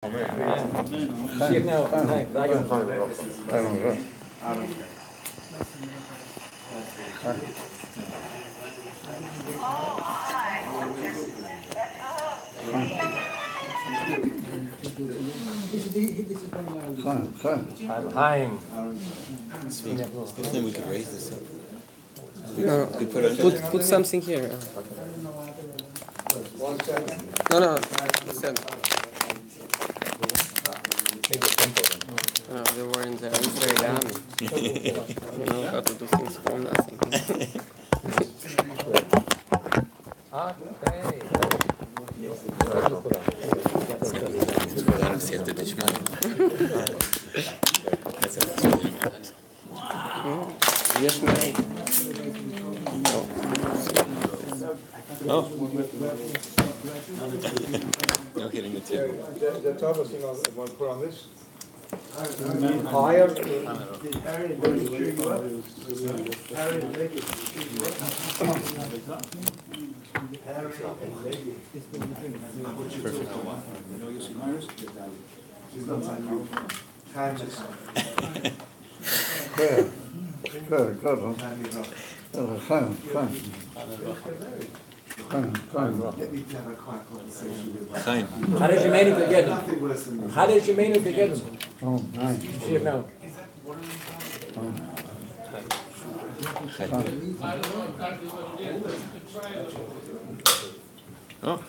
Zie nou, nee, daar je Heim. Then we could raise this up. No, put something here. No. Listen. No, they were in the Israeli army. You know how to do things from nothing. Yes, ma'am. Oh. No hitting the table. The top of thing I want to put on this. Higher. Chaim. How did you mean to get him? How did you mean to get him? Oh, nice. See it now. Oh.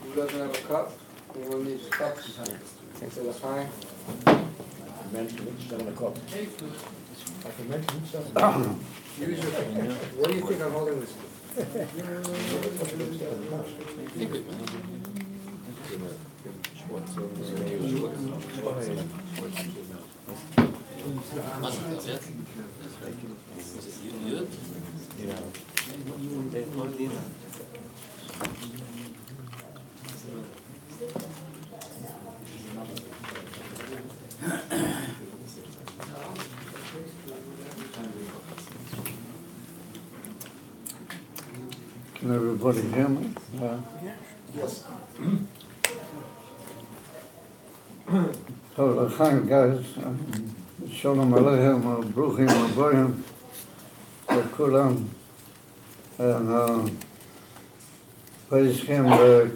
Who doesn't have a cup? Who will need cups? Thanks for the fine. Mensen niet staan in de kop. Als de mensen niet staan. What do you think I'm holding this? Can everybody hear me? Yes. So, Chaim, guys, Shalom Aleichem, Bruchim Aboyim, Kulam, and Paiskim,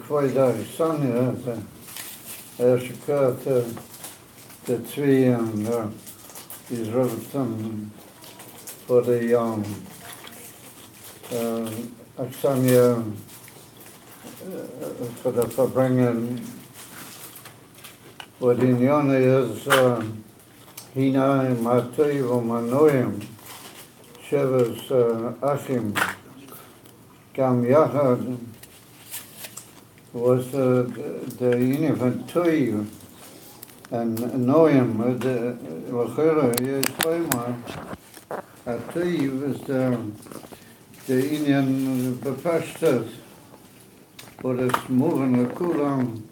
Kvoida, Sanya, Shukrat, the Tzvi, and these Robertson for the Aksanya, for the Farbrengen. What in Yona is Hina Matei V'Manoim Shevas Achim Gam Yachad was the Inventory and Noim the Lachera Yisrael Atei was the Indian Bepashtas for the moving the Kulam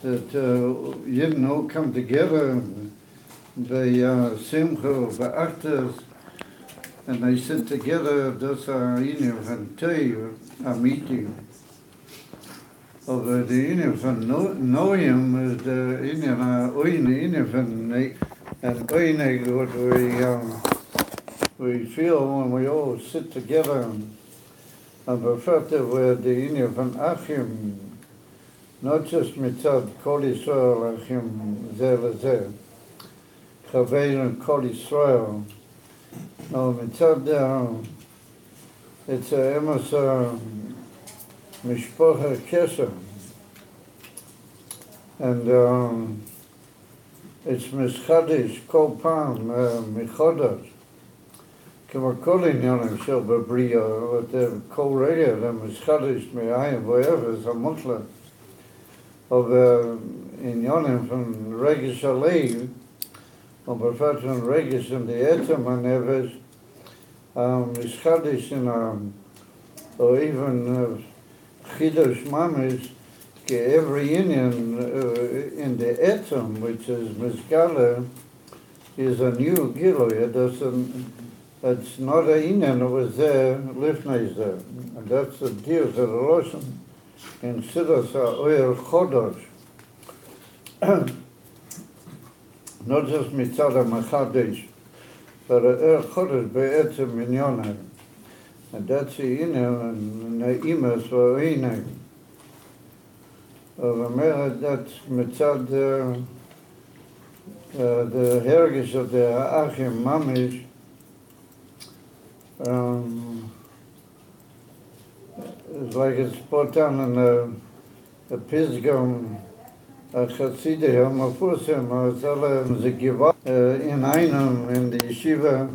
that Yidden all come together, the Simcha, the actors, and they sit together, that's a Indian van Tei, a meeting. Of the Indian van Noyim is the Indian, Indian van and Oinig, what we feel when we all sit together, and refer to where the Indian van Achim, not just mitzad Kol Yisrael Achim Zeh Lezeh, Chaveinu Kol Yisrael. No, mitzad it's a emes mishpocha kesher, and it's mischadish kol pam michodash. Kama kol inyanim shel b'briya, but the kol reya, the mischadish me'ayim v'ever is a mutla. Of in Yonim from Regis Alev, of Professor Regis in the Etzem and Eves, Mischadish in or even Chidosh Mamis, every Indian in the Etzem, which is Miskala, is a new Gilo. It doesn't it's not a inen, it was there, lifnei there. And that's the deal to the Loshen in Siddur Oyer Chodosh. Not just mitzad HaMachadesh, but Oyer Chodosh be'etzem minyonai. And that's the inen, and Neimas v'oinai. That's mitzad the hergish of the Achim Mamish. It's like it's put down in the Pisgam Chassidah Hamafusim, the Givat in Einam, in the yeshiva,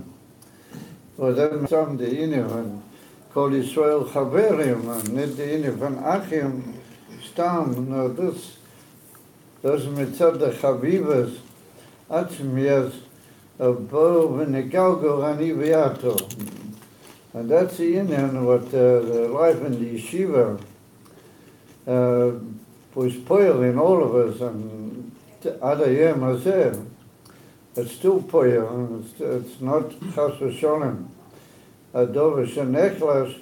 or then some the Inivan, called Israel Chaverim, and not the Inivan Achim, Stam, no, this, those mitzad the Chavivas, Atzmiyas, of Bo V'Negalgo Ani V'Yato. And that's the Indian, what the life in the yeshiva was spoiling all of us, and Adayem Hazeh, it's still poil, it's not Chas V'Sholem. Adova Shenechlas,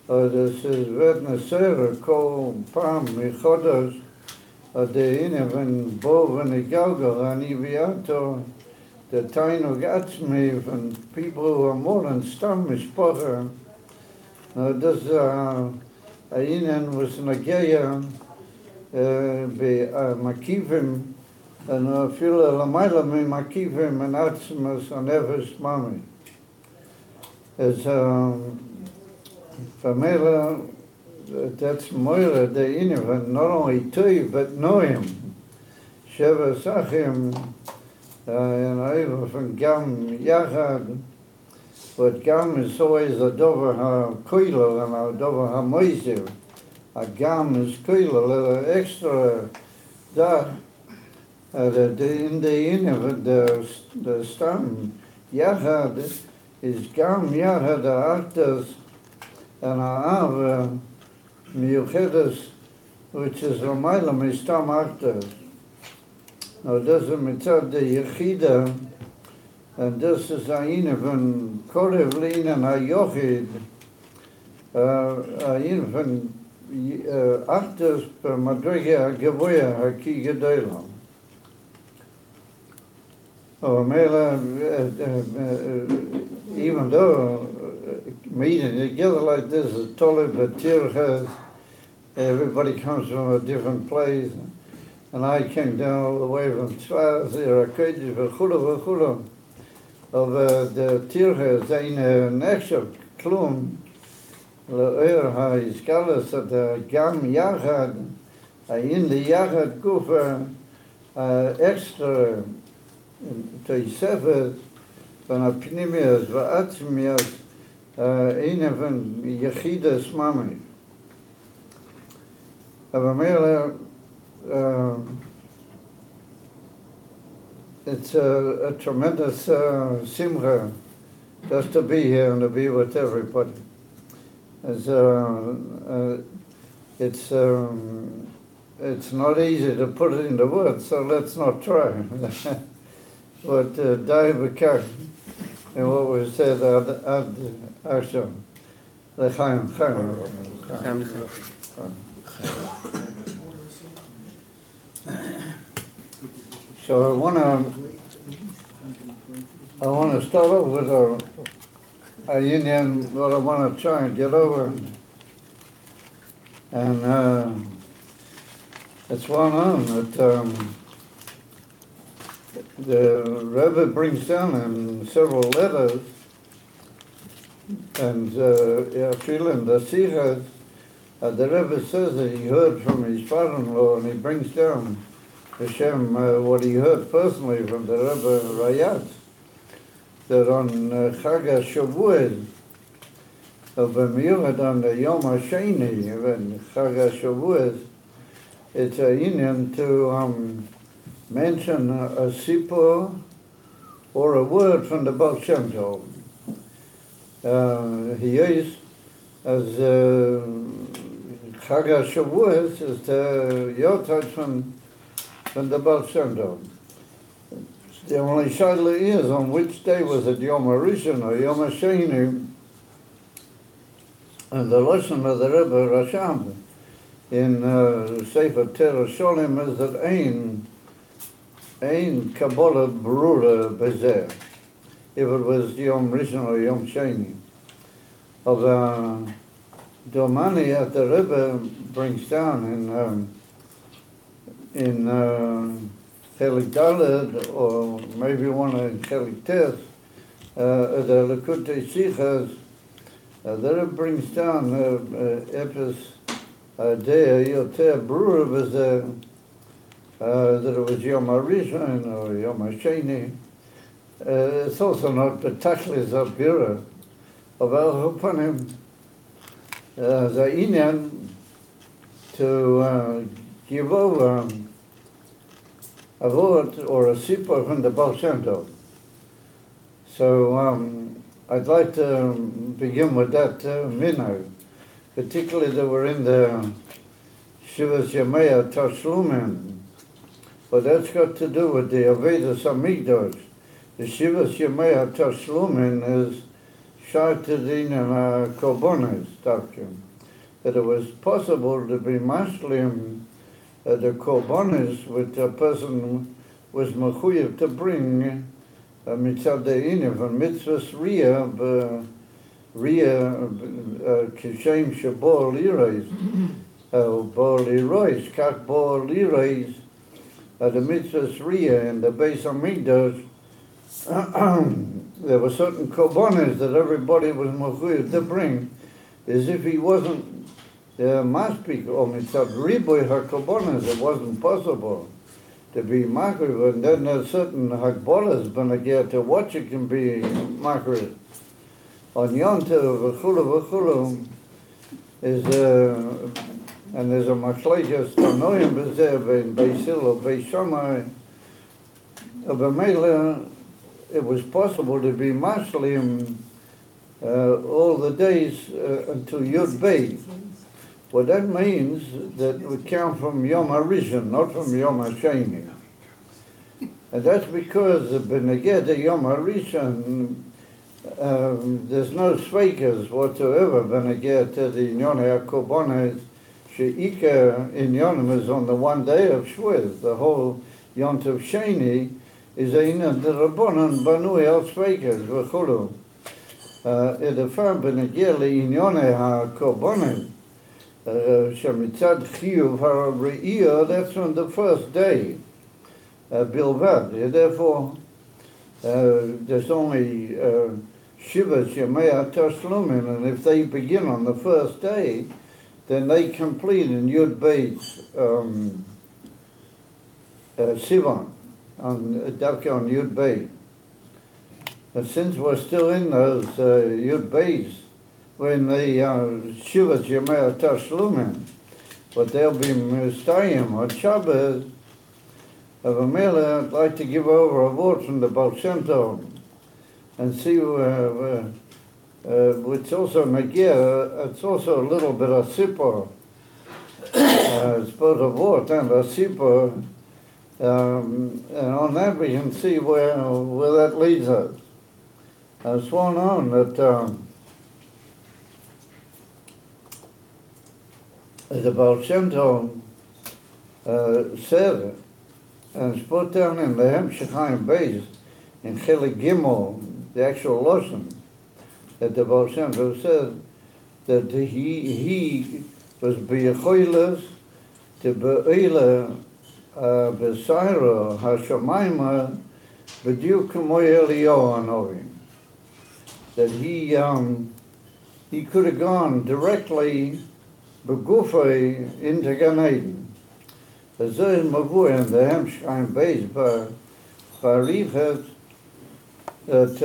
this is Vetneser, Kol Pam Michodos, the Indian, Bo V'Negalgo Ani V'Yato, the Tainug Atzmi, and people who are more than Stam Mishpocha. This Ainen was Nageya, Makivim, and Fila Lamaila Mi Makivim, and Atzmas, and Eves Mami. As Famela, that's Moira, the Inivan, not only Tui, but Noim, Sheva Sachim, and from Gam Yachad, but Gam is always a Dover HaKoilo and a Dover HaMoisev. A Gam is Koilo, extra that in the Iniv, the Stam Yachad is Gam Yachad Artas and Av Miyuchedes, which is Ramayla Mistam Artas. Now this is mitzad the Yechida, and this is Ayin van Korev Lin and Ayochid, Ayin van Achtes per Madrege Gavoya Haki Gedoyla. Even though meeting together like this is Tolib Batirches, everybody comes from a different place. And I came down all the way from Tzvaz, Irakedi, V'chula, of the Tirche, Zayn Nechshav, Klum, L'er HaIskalas, at the Gam Yachad, in the Yachad Gufa, extra, Teisefet, Van Apnimias, V'atzmias, Eine van Yechidas Mami. Aber it's a tremendous simcha just to be here and to be with everybody. It's not easy to put it into words, so let's not try. But David and what was said ad Asham, L'chaim Chaim. So I want to start off with a union what I want to try and get over, and it's one on that the Rebbe brings down in several letters, and feeling the Sichas, the Rebbe says that he heard from his father-in-law, and he brings down Hashem, what he heard personally from the Rebbe Rayatz, that on Chag HaShavuos, of B'miuchad on the Yom HaSheni, when Chag HaShavuos, it's a union to mention a sipur or a word from the Baal Shem Tov. He is, as Chag HaShavuos, is the Yotzat from the Baal Shem Tov. The only shaila is on which day was it Yom HaRishon or Yom HaSheni, and the lesson of the Rebbe Rashab in Sefer Torah Sholem is that ein Kabbalah Berura Bezer, if it was Yom Rishon or Yom Sheni. Of Domani at the Rebbe brings down in Chelik Daled, or maybe one in Chelik Tes, the Lekutei Sichas, the Rebbe brings down Epis Dea Yoter Brura Bezer, that it was Yom HaRishon or Yom HaSheni. It's also not Betachlis Abira. But upon him, the Inyan to give over a word or a sipur from the Baal Shem Tov. So I'd like to begin with that minhag, particularly that we're in the Shvuos Yemei Tashlumin, but that's got to do with the Avedas Hamikdash. The Shvuos Yemei Tashlumin is Shartadin and Korbanos doctrine, that it was possible to be Muslim the Korbanos which a person was mechuyev to bring mitzad de'inim from mitzvahs riyah kishem shebol lireis bol lireis kach bol lireis the mitzvahs riyah in the Beis Hamikdash. There were certain korbanos that everybody was mechuyev to bring, as if he wasn't maspik or mitzad riboy hakorbanos. It wasn't possible to be makriv, and then there's certain hakbolas benagir to what you can be makriv. On Yom Tov v'chulu is and there's a machlekes tanoim b'zeh bein Beis Hillel or Beis Shammai. B'meila, it was possible to be Muslim all the days until Yud Beit. Well, that means that we count from Yom HaRishon, not from Yom HaSheni. And that's because the Beneged Yom HaRishon, there's no sveikas whatsoever Beneged to the Inyonei HaKorbanos. She'ika Inyonim is on the one day of Shvuos. The whole Yom Tov Sheni is Einan the Rabbanon Banu El Sveikas v'chulu. The Farbrengen Inyonei HaKorbanos. Shemitzad Chiyuv HaRe'iyah, that's on the first day, Bilvad. Therefore, there's only Shivas Yemei Tashlumin, and if they begin on the first day, then they complete in Yud Beit Sivan, Davka on Yud Beit. And since we're still in those Yud Beis, when they Shivas Yemei Tashlumin, but they'll be Mustayim or Shabbos, I'd like to give over a word from the Baal Shem Tov and see it's also Nagia, it's also a little bit of Sipur. It's both a word and a Sipur, and on that we can see where that leads us. It's well known that the Baal Shem Tov said, and it's put down in the Hemshech Chaim Beis, in Chelik Gimel, the actual lesson, that the Baal Shem Tov said that he was b'yecholos to be'ila b'sayra hashamayma b'diuk k'moy Eliyahu Hanavi. That he could have gone directly begufay into Gan Eden. As there is mavur in the Hemshech Chaim Beis b'arichet that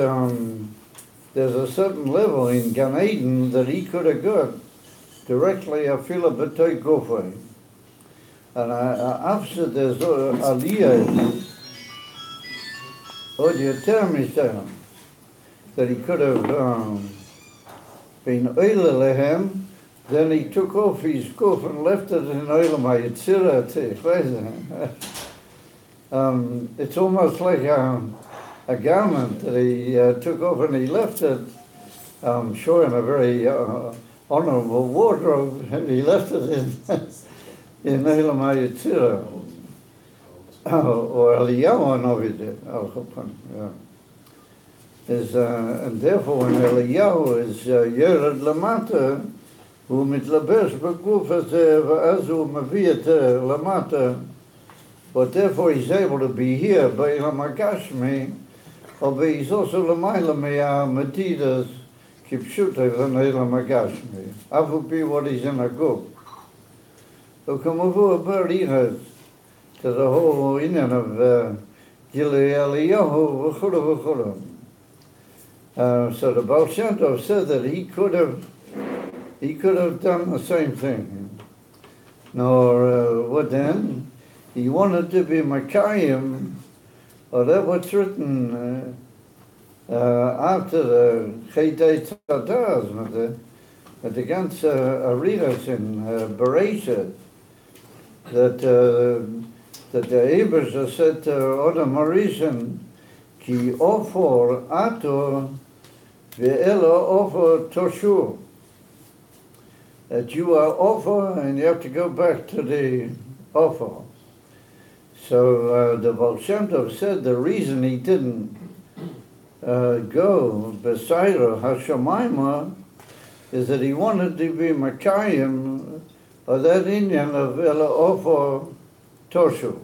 there's a certain level in Gan Eden that he could have got directly afila b'toy gufay. And after there's aliyah, or you tell me that he could have been oile lehem. Then he took off his kuf and left it in Olam HaYetzirah. It's almost like a garment that he took off and he left it, showing a very honorable wardrobe, and he left it in Elam HaYetzirah, or Eliyahu Hanavi did, Al Chopin, yeah. And therefore when Eliyahu is Yered Lamata, הוא מתלבש בגוף הזה, ואז הוא מביא את למטה, but therefore he's able to be here באילם הגשמי, אבל he's also למעלה מהמדידס, כפשוטו באילם הגשמי, אף על פי what he's in הגוף. וכמובן בריחס, to the whole עניין of גילוי אליהו וכו' וכו'. So the Baal Shem Tov said that he could have done the same thing. Nor what then? He wanted to be Makayim, or that was written after the Chedei Tzadaz, at the ganze Ariras in Bereshit, that the Ebershah said to Odom Harishon, Ki ofor ato ve'elo ofor toshur. That you are offer and you have to go back to the offer. So the Baal Shem Tov said the reason he didn't go beside Hashemayma is that he wanted to be Makayim or that Indian of Ela Offer Toshu.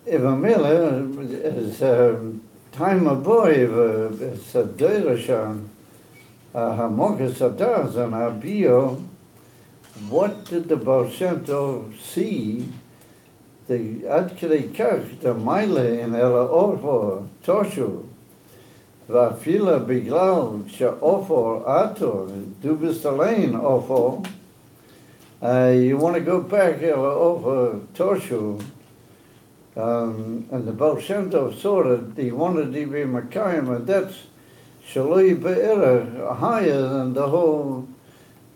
If a miller is time of boy, it's a Deirashan. Hamokas Adaz and Abio, what did the Baal Shem Tov see? The Ad Kidei Kach, the Meile in Ela Orfor, Toshu, Vafila Biglal, Sha'ofor Ator, Du bist allein Ofor. You want to go back Ela Orfor, Toshu, and the Baal Shem Tov saw that he wanted to be Makayim, and that's Shaloi Be'erah, higher than the whole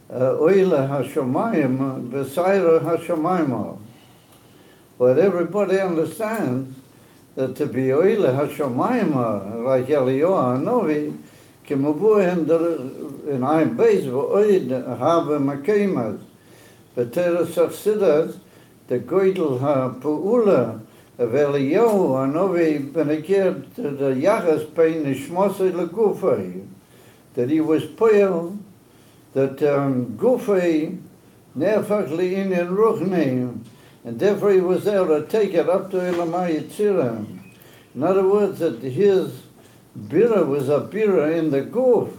Oile HaShomayim, Besaira HaShomayim. But everybody understands that to be Oile HaShomayim, like Eliyahu Hanavi, Kemubu in Ein Beis, V'oid Habe Makeimas, V'teres Achsidas, the Goydel HaPu'ula, of Eliyahu Hanavi benekert to the Yachas Pein Nishmosei LeGufei, that he was poel, that Gufei nefach li'inyan ruchni, and therefore he was able to take it up to Elam HaYetzirah. In other words, that his bira was a bira in the guf,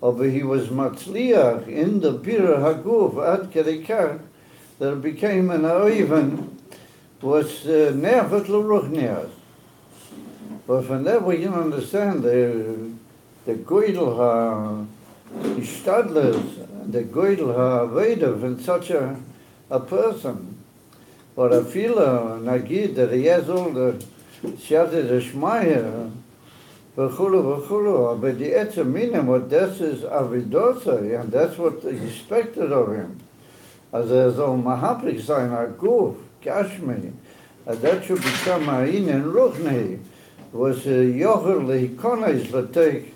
but he was matzliach in the bira haguf ad kedei kach that it became an oiven, was nervet l'ruchnias. But from that we can understand the goydel ha-ishtadlers, the goydel ha-avedav in such a person. But I feel nagid that he has all the Siyata Deshmaya, v'chulu v'chulu, but the etzem minim, what this is avidosa, and that's what is expected of him. As there's all mahapik sein aguf, Kashmi, that should become a Inen Ruchni, was Yocher Lehikonis Latek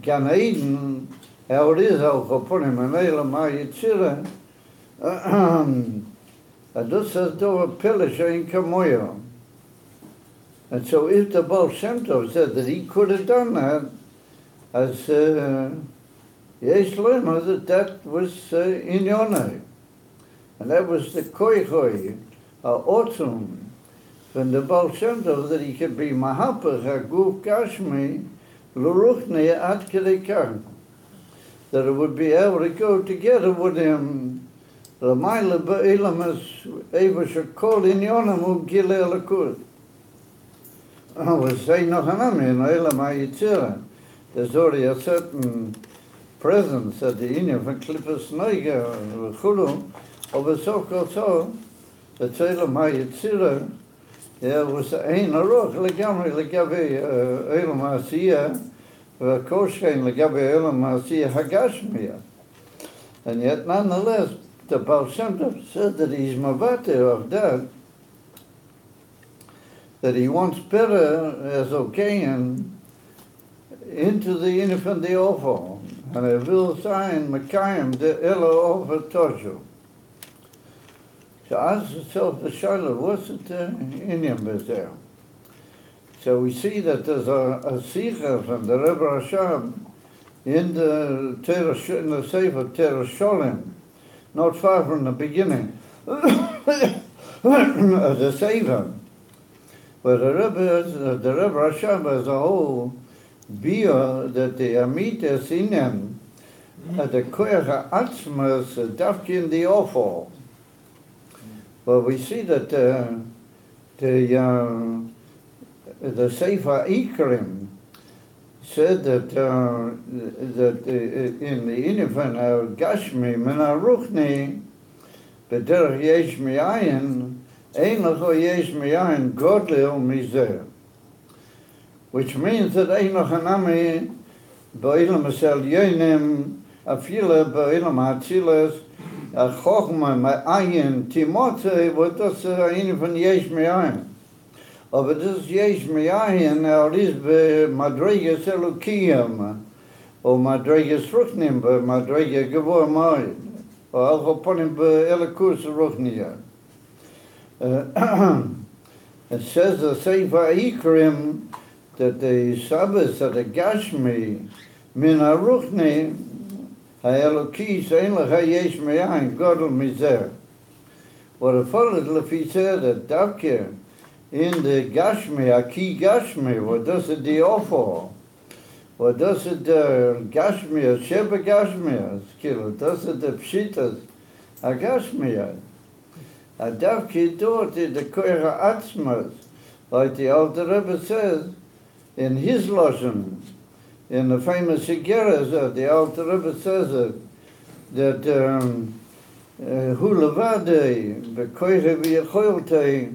Gan Eden, Eurizel Choponim and Elam HaYetzirah, and this says Dova Pelish Ein Kamoyo. And so if the Baal Shem Tov said that he could have done that, as Yesh Lema, that was Inyonai. And that was the Koichoi, Otzum, from the Baal Shem Tov, that he could be Mahapach, Haguf Kashmi, L'ruchni Ad Kedei Kach, that it would be able to go together with him, L'mayla Ba'elam as Eva Shekol Inyonam Ugile Alakud. I was saying Nochanami in Elam HaYetzirah, there's already a certain presence at the Inyan from Klippus Noiga, Chulu, of a so-called so, that Elam HaYetzirah, there was ein aruch legamri legabe Elam HaSiyah, v'koshkein legabe Elam HaSiyah Hagashmiya. And yet, nonetheless, the Baal Shem Tov said that he's mavate of that he wants better as Okayan into the Inif and the Ofo, and I will sign Mekayim the Elo over Toshu. So ask yourself the Shaila, what's it in him is there? So we see that there's a Sikha from the Rebbe Rashab in the Sefer Terah Sholem, not far from the beginning of the Sefer, where the Rebbe Rashab has a whole beer that the Amitas in him, the Koyach Atzmas, Dafki in the Ofo. Well, we see that the Sefer Ikrim said that in the Inifan Gashmi Mina Ruchni B'derech Yesh Mi'ayin Ein Lecho Yesh Mi'ayin Godlil Mizeh, which means that Ein Lecho Nami Ba'ilem Asel Yenim Afila Ba'ilem Hatzilas Chochma Ma'ayin Timotze what das Inifan Yesh Mi'ayin. Aber das Yesh Mi'ayin is Madreges Elokiyam, or Madreges Ruchnim, but Madreges Gevor Moed, or Alchoponim Elikus Ruchnia. It says the Sefer Ikrim that the Shabbos of the Gashmi Min HaRuchni HaElokis Ein Lecha Yesh Mi'ayin Godel Mizer. What it followed, Lefi said that Davke in the Gashmi, a key Gashmi, what does it the offer? What does it Gashmi, a Sheba Gashmi, skill, does it the Pshitas, a Gashmi? A Davki dort in the Koira Atzmas, like the Alter Rebbe says, in his Lashon, in the famous Shigeras, the Alter Rebbe says it, that Hu Levadei, the Koira V'Yecholte,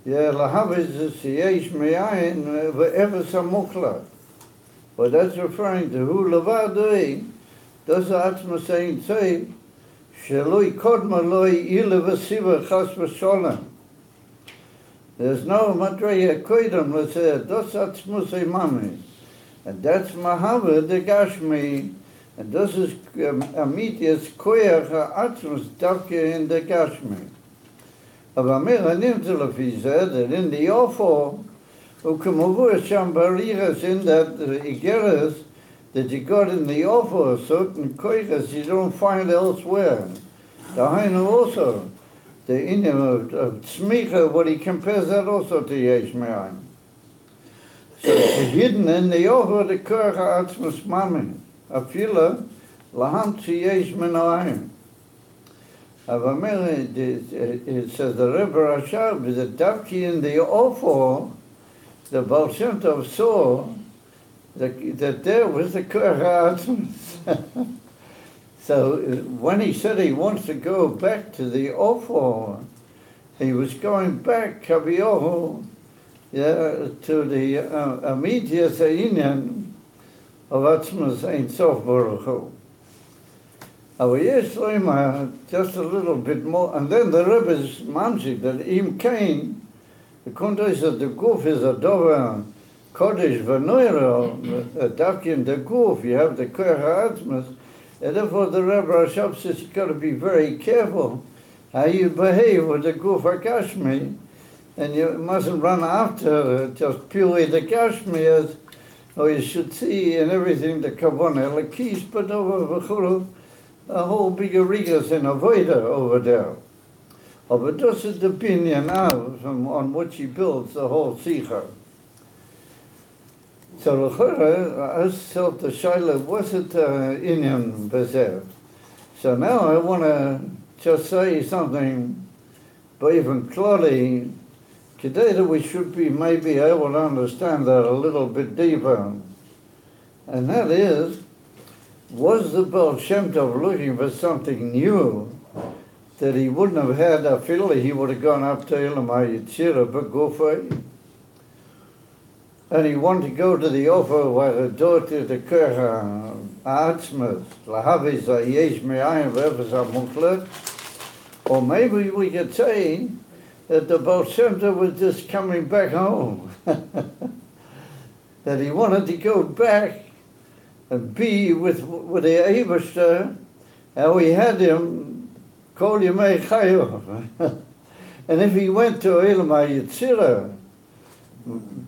yeah, lahaviz yesh me'ayin ve'ever samuchla. But that's referring to who levadei. Does Atzma saying say sheloi kodma loi ile v'siva chas v'sholem. There's no madreya koidam let's say does Atzma say mami, and that's mahava the gashmi, and this is amitias koyach Atzma davke in the gashmi. Aber mir nimmt Lefi said that in the Ofo, Ukamavur Shambariras in that Igeras that you got in the Ofo, certain koiras you don't find elsewhere. The Hainu also, the Indian of Smicha, what he compares that also to Yesh Me'ayin. So it's hidden in the Ofo the Koyach Atzmas Mamin, Afila, Laham Tzi Yesh Me'ayin. It says the Rebbe Rashab is a Davki in the Ofo, the Baal Shem Tov saw that there was the Koyach. So when he said he wants to go back to the Ofo, he was going back, Kaviyohu, to the Amidia Sainian of Atzmas Ein Sof Baruch Hu. Just a little bit more, and then the Rebbe's mamshik that Im Kain, the context of the Guf is a Dover Kodesh V'Noiro, Davkin the Guf, you have the Koyach Atzmas, and therefore the Rebbe Rashab says you've got to be very careful how you behave with the Guf HaGashmi, and you mustn't run after just purely the Gashmi as, or you should see in everything the Kavanah Lakis, but over V'chulu, a whole big rigas in Avoida over there. But this is the opinion on which he builds the whole Sikha. So I felt the Shaila wasn't Inyan Bezev. So now I want to just say something, but even clearly, today that we should be maybe able to understand that a little bit deeper. And that is, was the Baal Shem Tov looking for something new that he wouldn't have had a feeling he would have gone up to Elam HaYetzirah B'Gufay? and he wanted to go to the offer where the daughter the Kerha Atzmas, Lahavis Yesh Me'ayin V'Efes HaMuchlet, or maybe we could say that the Baal Shem Tov was just coming back home. That he wanted to go back and be with the Eibishter, and we had him Kol Yemei Chayo. And if he went to Elam HaYetzirah,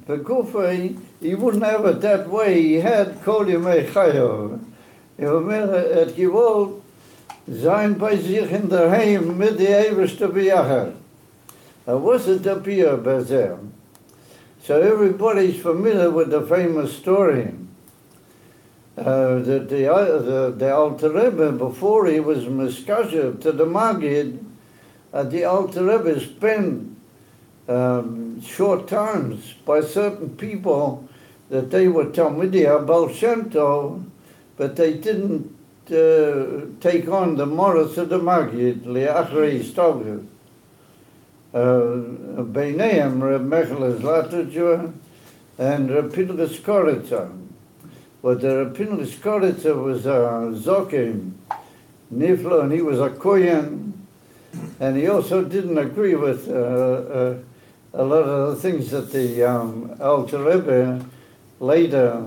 the Gufa, he wouldn't have it that way. He had Kol Yemei Chayo. Het gewollt sein bei sich in der Heim mit der Eibishter B'yachar. Wasn't a beer bazaar. So everybody's familiar with the famous story that the Alter Rebbe, before he was miskasher to the Magid, the Alter Rebbe spent short times by certain people that they were Talmidei Baal Shem Tov, but they didn't take on the Morris of the Magid, Le'achrei Stogger. Beineim Reb Mechel Zlatujah and Reb Pinchas Koritza. But the Reb Pinchas Koritza was a Zokim, Niflo, and he was a Kohen, and he also didn't agree with a lot of the things that the Alter Rebbe later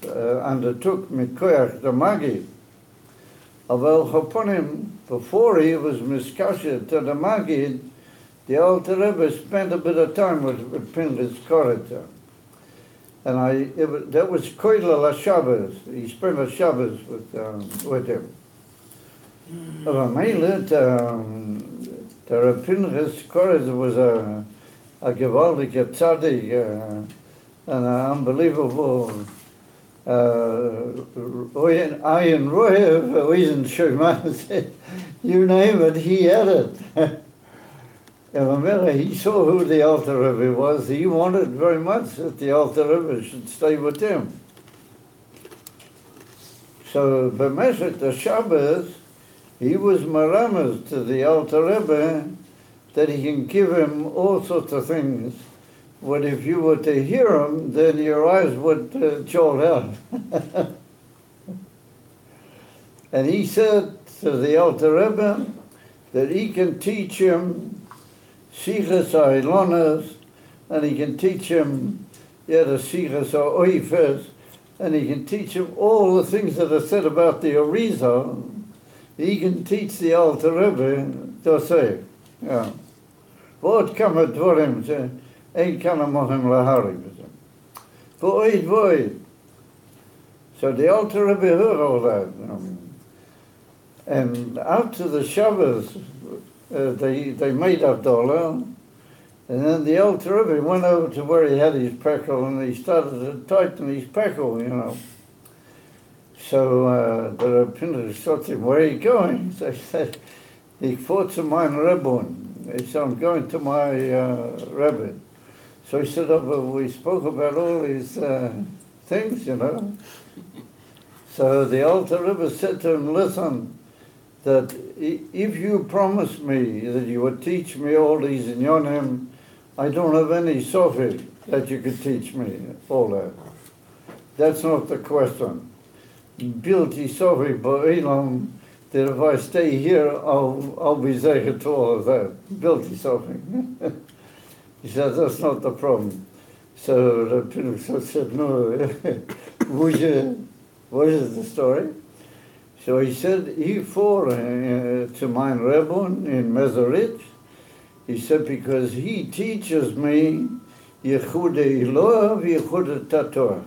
undertook, Mikoyach the Magi. Aval Choponim, before he was miskasher to the Magid, the Alter Rebbe spent a bit of time with Pinchas Koritza. And that was Koidel HaShabbos. He spent a Shabbos with him. But mainly, the Pinchas Koritza was a gewaltige tzaddik, an unbelievable Ayin Rohev, Oizen Shemaz, you name it, he had it. And remember, he saw who the Alter Rebbe was. He wanted very much that the Alter Rebbe should stay with him. So, b'meshet the Shabbos, he was maramas to the Alter Rebbe that he can give him all sorts of things. But if you were to hear him, then your eyes would jolt out. And he said to the Alter Rebbe that he can teach him Sichas HaIlonas, and he can teach him the Sichas HaOifes, and he can teach him all the things that are said about the Arizal. He can teach the Alter Rebbe to say, yeah. V'od kama dvorim ein kana mohem lahari b'zem. V'oid v'oid. So the Alter Rebbe heard all that. And after the Shabbos, they made Havdalah, and then the Alter Rebbe went over to where he had his pekel, and he started to tighten his pekel, you know. So the Rebbe said to him, "Where are you going?" So he said, "Ich fahre zu meinem Rebbe." He said, "I'm going to my Rebbe." So he said, "Oh, but we spoke about all these things, you know." So the Alter Rebbe said to him, "Listen, that if you promise me that you would teach me all these inyonim, I don't have any sofit that you could teach me all that. That's not the question. Bilti sofi ba'ilam, that if I stay here, I'll be zeichet to all of that. Bilti sofi." He said, "That's not the problem." So the Pinchas said, "No, what is the story?" So he said, he for to mine Rebbe in Mezerit, he said, because he teaches me Yechude Eloah v'Yechude Tatorah.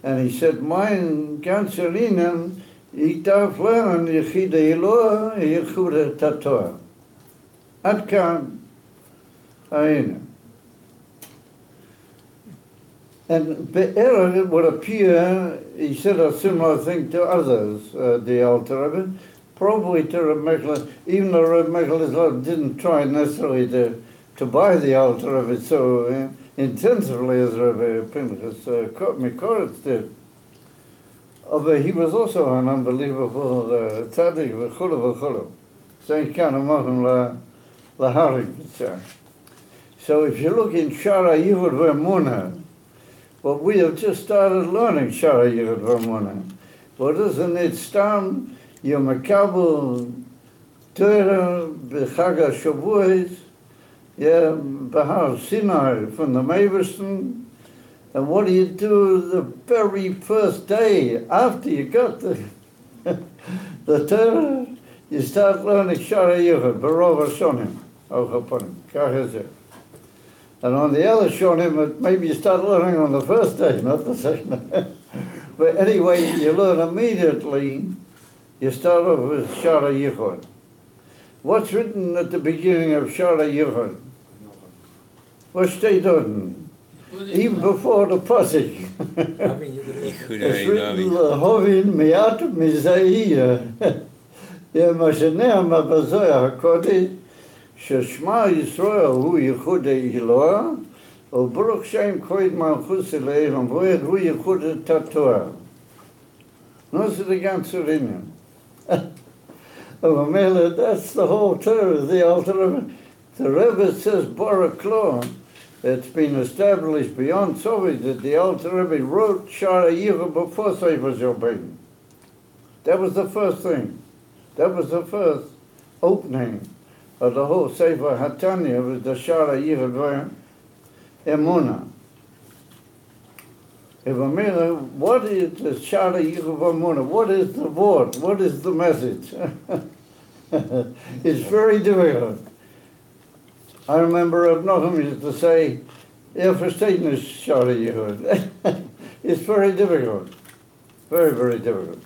And he said, mein ganzer Linen, ich darf lernen Yechude Eloah v'Yechude Tatorah. Ad kan, eine. And Be'er would appear, he said a similar thing to others, the Alter Rebbe, probably to Reb Mechel, even though Reb Mechel didn't try necessarily to buy the Alter Rebbe so intensively as Rabbi Pinchas Mikoritz did. But he was also an unbelievable tzaddik, v'chulu v'chulu. So he kind of mohem laharik. So if you look in Shara Yehud V'Emunah, but we have just started learning Shara Yehud V'Emunah. What isn't it stam? You makabel Torah b'Chag HaShavuos, yeah, Bahar Sinai from the Maverson. And what do you do the very first day after you got the Torah? You start learning Shara Yehud, Barov HaShonim, Ochaponim, Kach Hazeh. And on the other Shonim, maybe you start learning on the first day, not the second day. But anyway, you learn immediately, you start off with Shara Yehud. What's written at the beginning of Shara Yehud? What steht dort? Even before the Pasuk. It's written, Hovin miat mizayiyah. Yeah, Masheneh Mabazoya HaKodesh, Sheshma Yisrael hu Yichud Eloah, O Baruch Shem Koid Malchus Elohim, Voyed hu Yichud Tatorah. No, c'est the ganze Rinyan. That's the whole Torah, the Alter Rebbe. The Rebbe says, Baruch Lo, it's been established beyond Soviet that the Alter Rebbe wrote Shara Yehud before Sefer Zobin. That was the first thing. That was the first opening of the whole Sefer HaTanya, was the Shara Yehud V'Emunah. What is the Shara Yehud V'Emunah? What is the word? What is the message? It's very difficult. I remember Reb Nachum used to say, versteht nicht Shara Yehud. It's very difficult. Very, very difficult.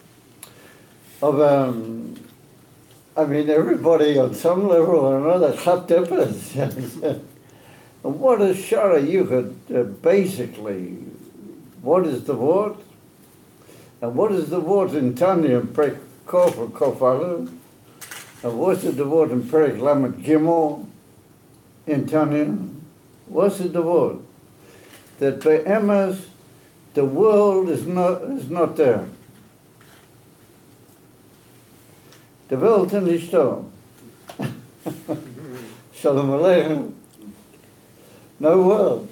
I mean, everybody on some level or another had difference. And what is Shara Yehud basically? What is the word? And what is the word in Tanya in Perek Kof or Kof Aleph? And what's the word in Perek Lamed Gimel in Tanya? What's the word? That by Emes, the world is not there. The Welt ist nicht da. Shalom Aleichem. No world.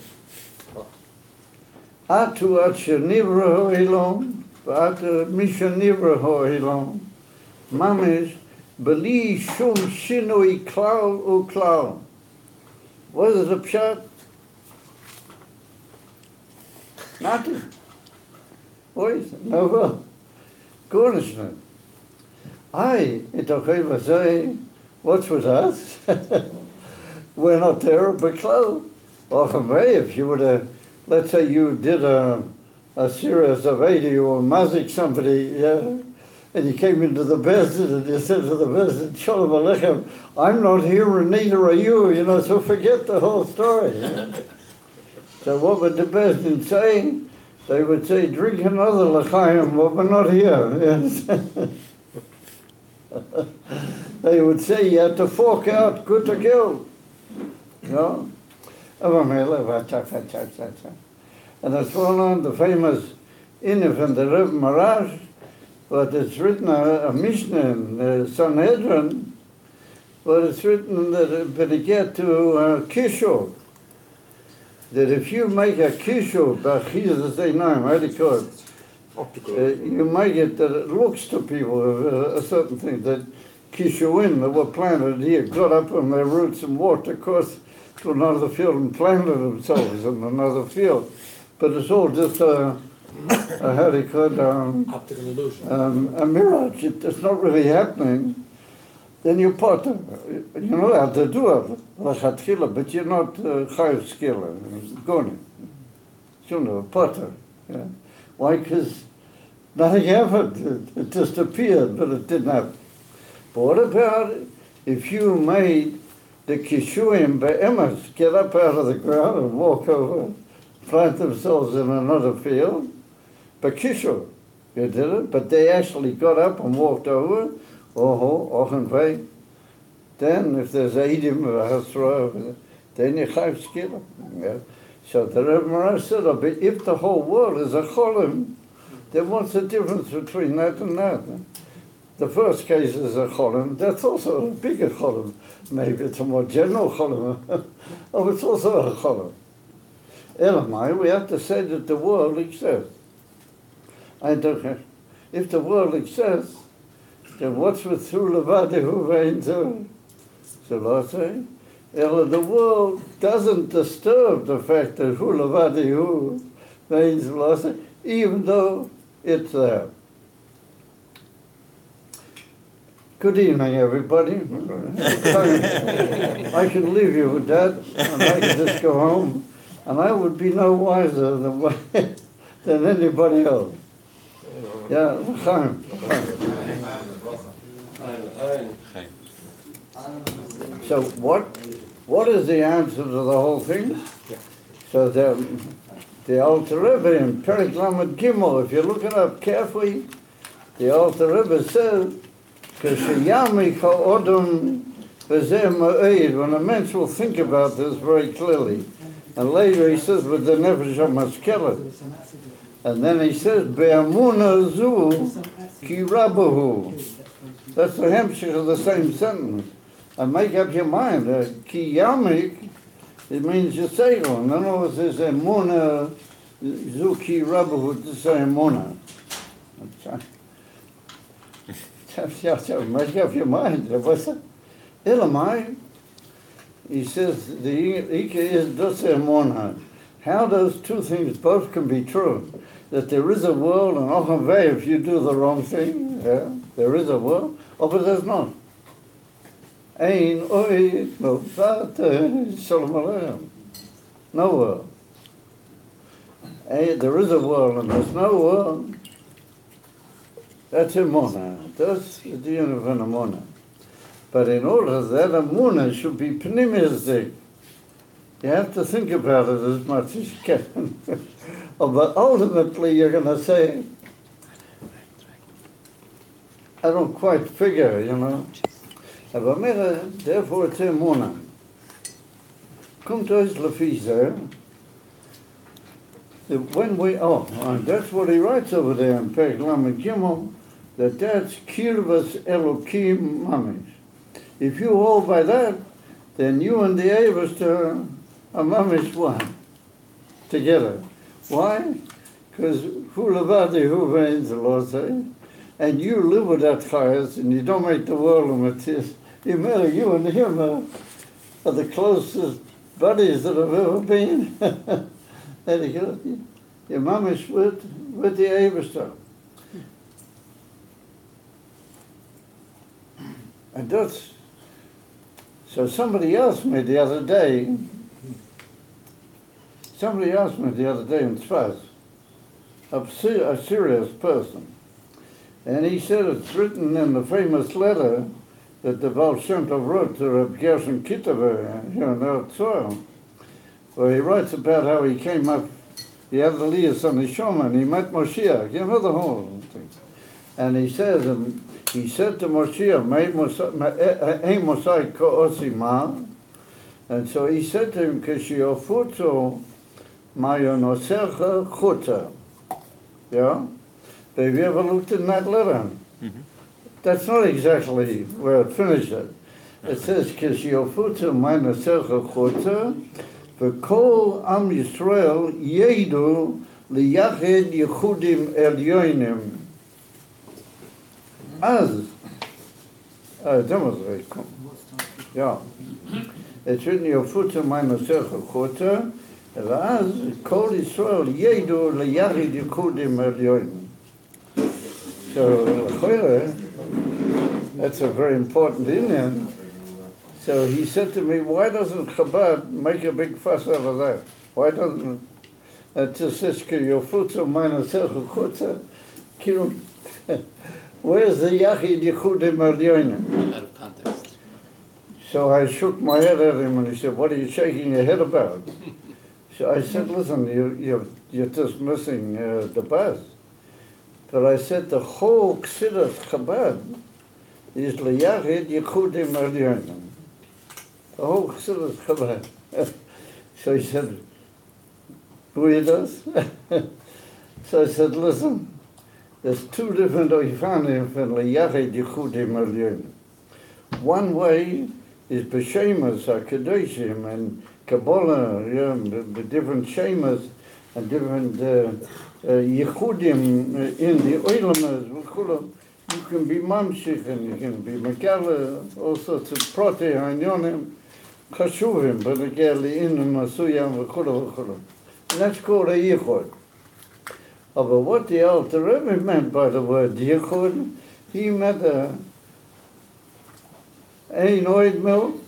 Atu at shenivra ho'ilom, v'at misha nivra ho'ilom, mamish, beli shum shinui klal u'klal. What is the pshat? Nothing. What is it? No world. Gornishnet. It okay say, what's with us? We're not there, but close. Often if you would have, let's say you did a series of 80 or mazik somebody, yeah, and you came into the Bezdin and you said to the Bezdin, Shalom Aleichem, I'm not here and neither are you, so forget the whole story. So what would the Bezdin say? They would say, drink another l'chaim, but we're not here. Yes. They would say you had to fork out, good to kill. And that's one on the famous Inif and the Rebbe Marash, but it's written a Mishnah in Sanhedrin, but it's written that when you get to Kishur, that if you make a Kishur, B'achizas they know, how do you call it? You make it that it looks to people a certain thing, that Kishuim that were planted here got up on their roots and walked across to another field and planted themselves in another field. But it's all just how do you call it? Optical illusion. A mirage. It's not really happening. Then you potter. You know how to do it, but you're not chayav skiller. Going. A potter. Yeah. Why? Because nothing happened. It just appeared, but it didn't happen. But what about if you made the Kishuim be'emes get up out of the ground and walk over, plant themselves in another field? But Kishu, you did it, but they actually got up and walked over, then if there's Eidim or Hasra, then you have skill. Yeah. So the Rebbe Marash said, if the whole world is a cholim, then what's the difference between that and that? the first case is a cholim. That's also a bigger cholim. Maybe it's a more general cholim. Oh, it's also a cholim. Elamai, we have to say that the world exists. I don't know. If the world exists, then what's with through Levadihu Veinzer? So say, the world doesn't disturb the fact that Hu Levadihu Veinzer, even though it's there. Good evening, everybody. I can leave you with that, and I can just go home, and I would be no wiser than anybody else. Yeah, Chaim. So what is the answer to the whole thing? So the Alter Rebbe in Perek Lamed Gimel, if you look it up carefully, the Alter Rebbe says, when a man will think about this very clearly, and later he says, with the nefesh HaMaskela, and then he says, Be'amuna zu ki rabahu. That's the hemshich of the same sentence. And make up your mind, ki yamik, it means yisego. In other words, there's emuna zu ki rabahu to say emuna. Make up your mind. Elamai, he says, the Ike is dus emuna. How those two things both can be true. That there is a world, and ochavei, if you do the wrong thing, yeah, there is a world, but there's not. Ein oi no vate shalom aleichem. No world. There is a world, and there's no world. That's emuna. That's the din of an emuna. But in order that emuna should be pneumistic, you have to think about it as much as you can. But ultimately you're going to say, I don't quite figure, you know. Therefore it's emuna. Kommt euch lefize, when we, and that's what he writes over there in Perek Lamed Gimel, that's kirvas Elokim mamish. If you hold by that, then you and the Eibishter are mamish one, together. Why? Because hu levadi hu vein, the Lord says, and you live with that chayas, and you don't make the world a matis. You and him are the closest buddies that have ever been. And he goes, your mamish with the Eibishter. And that's, so somebody asked me the other day in Tzfaz, a serious person, and he said it's written in the famous letter that the Baal Shem Tov wrote to Rabbi Gershon Kitaver here in Eretz Yisrael, where he writes about how he came up, he had the Elias on his Shoman, he met Moshiach, you know the whole thing. And he says, he said to Moshiach, Ein Mosai Ko'osi Ma, and so he said to him, Kishiofuto Mayonosecha Chuta. Yeah? Have you ever looked in that letter? Mm-hmm. That's not exactly where it finishes. It says, Kishiofuto Mayonosecha Chuta, V'kol Am Yisrael Yedu Liyached Yechudim Elyonim. As, demonstrate. Yeah. It's written, Yofuta Mainosecha Chota, As, Kol Yisrael Yedu Liyachid Yekudim Elyonim. So, that's a very important Indian. So he said to me, why doesn't Chabad make a big fuss out of that? Why doesn't it just says, Yofuta Mainosecha Chota? Where's the Yachid Yechudim Elyonim? Out of context. So I shook my head at him and he said, what are you shaking your head about? So I said, listen, you're just missing the bus. But I said, the whole Ksidas Chabad is L'Yachid Yechudim Elyonim. The whole Ksidas Chabad. So he said, who he does? So I said, listen, there's two different oifanim from Liyachid Yichudim Elyon. One way is b'shemas HaKadoshim and Kabbalah, the different shemas and different Yichudim in the Oilamas. You can be mamshich and you can be Megala, all sorts of protei hanyonim, chashuvim, but again, inum masuyam v'chulu. And that's called a yichud. But what the Alter Rebbe meant by the word yichud, he meant ein oid mil,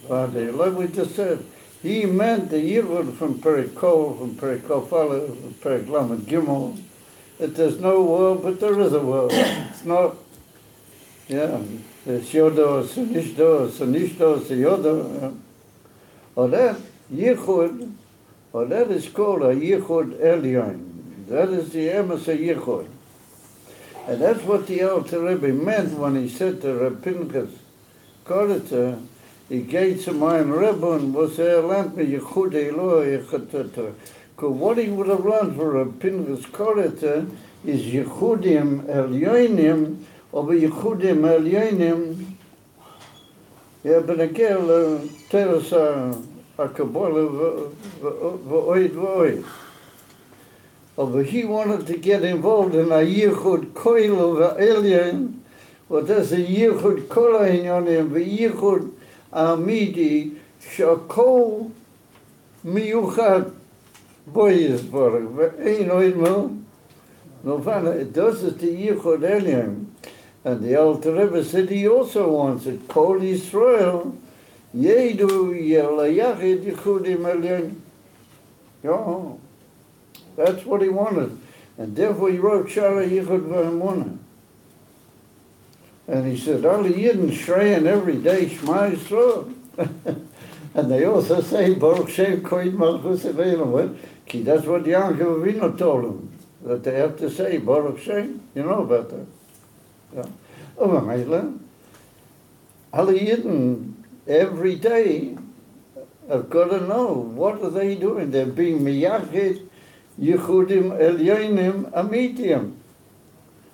like we just said. He meant the yichud from Perikol, from Perikofala, from Periklamet Gimel, that there's no world, but there is a world. It's not, it's Yodo, Sanishdo, Yodo. Or that yichud, or that is called a yichud elyon. That is the emes of yichud. And that's what the Alter Rebbe meant when he said to Reb Pinchas Koriter, he gave to my Rebbe was learned me yichud Eloah yichud. Because what he would have learned for Reb Pinchas Koriter is yichudim elyonim, or yichudim elyonim. But again, teres ha-kabbalah v'oid v'oid. But he wanted to get involved in a yichud koil v'elyon, or there's a yichud kol ha'inyonim v'yichud amidi shakol miyuchad boyes baruch v'ein oid mo. No, this is the yichud elyon. And the Alter Rebbe said he also wants it. Kol Yisrael yedu yelayachid yichudim elyon. Yeah. That's what he wanted. And therefore he wrote Shara Yichud V'Emunah. And he said, Ali Yidden Shreyan every day, Shema Yisrael. And they also say, Baruch Shem Koid Malchus Evelim. That's what Yaakov Avinu told him, that they have to say, Baruch Shem. You know about that. Yeah. Ali Yidden every day have got to know, what are they doing? They're being miyachid Yichudim Elyonim Amitium.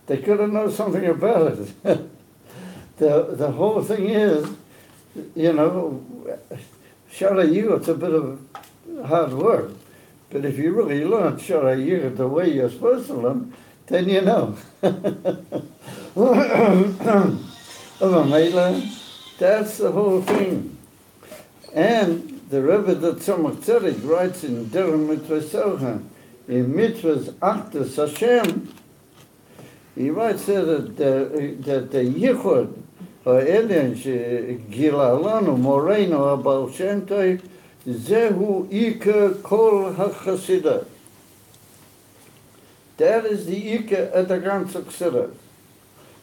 They got to know something about it. The whole thing is, Shara Yichud, it's a bit of hard work. But if you really learn Shara Yichud the way you're supposed to learn, then you know. That's the whole thing. And the Rebbe that Tzomach Tzedek writes in Derem Mitzvah Socha, in Mitzvah's Achdus Hashem, he writes there that the Yichud, or Elyon, Gila Lanu, Moreinu, Abal Shem Tov, Zehu Ika Kol HaChasidah. That is the Ika at the ganze Chassidut.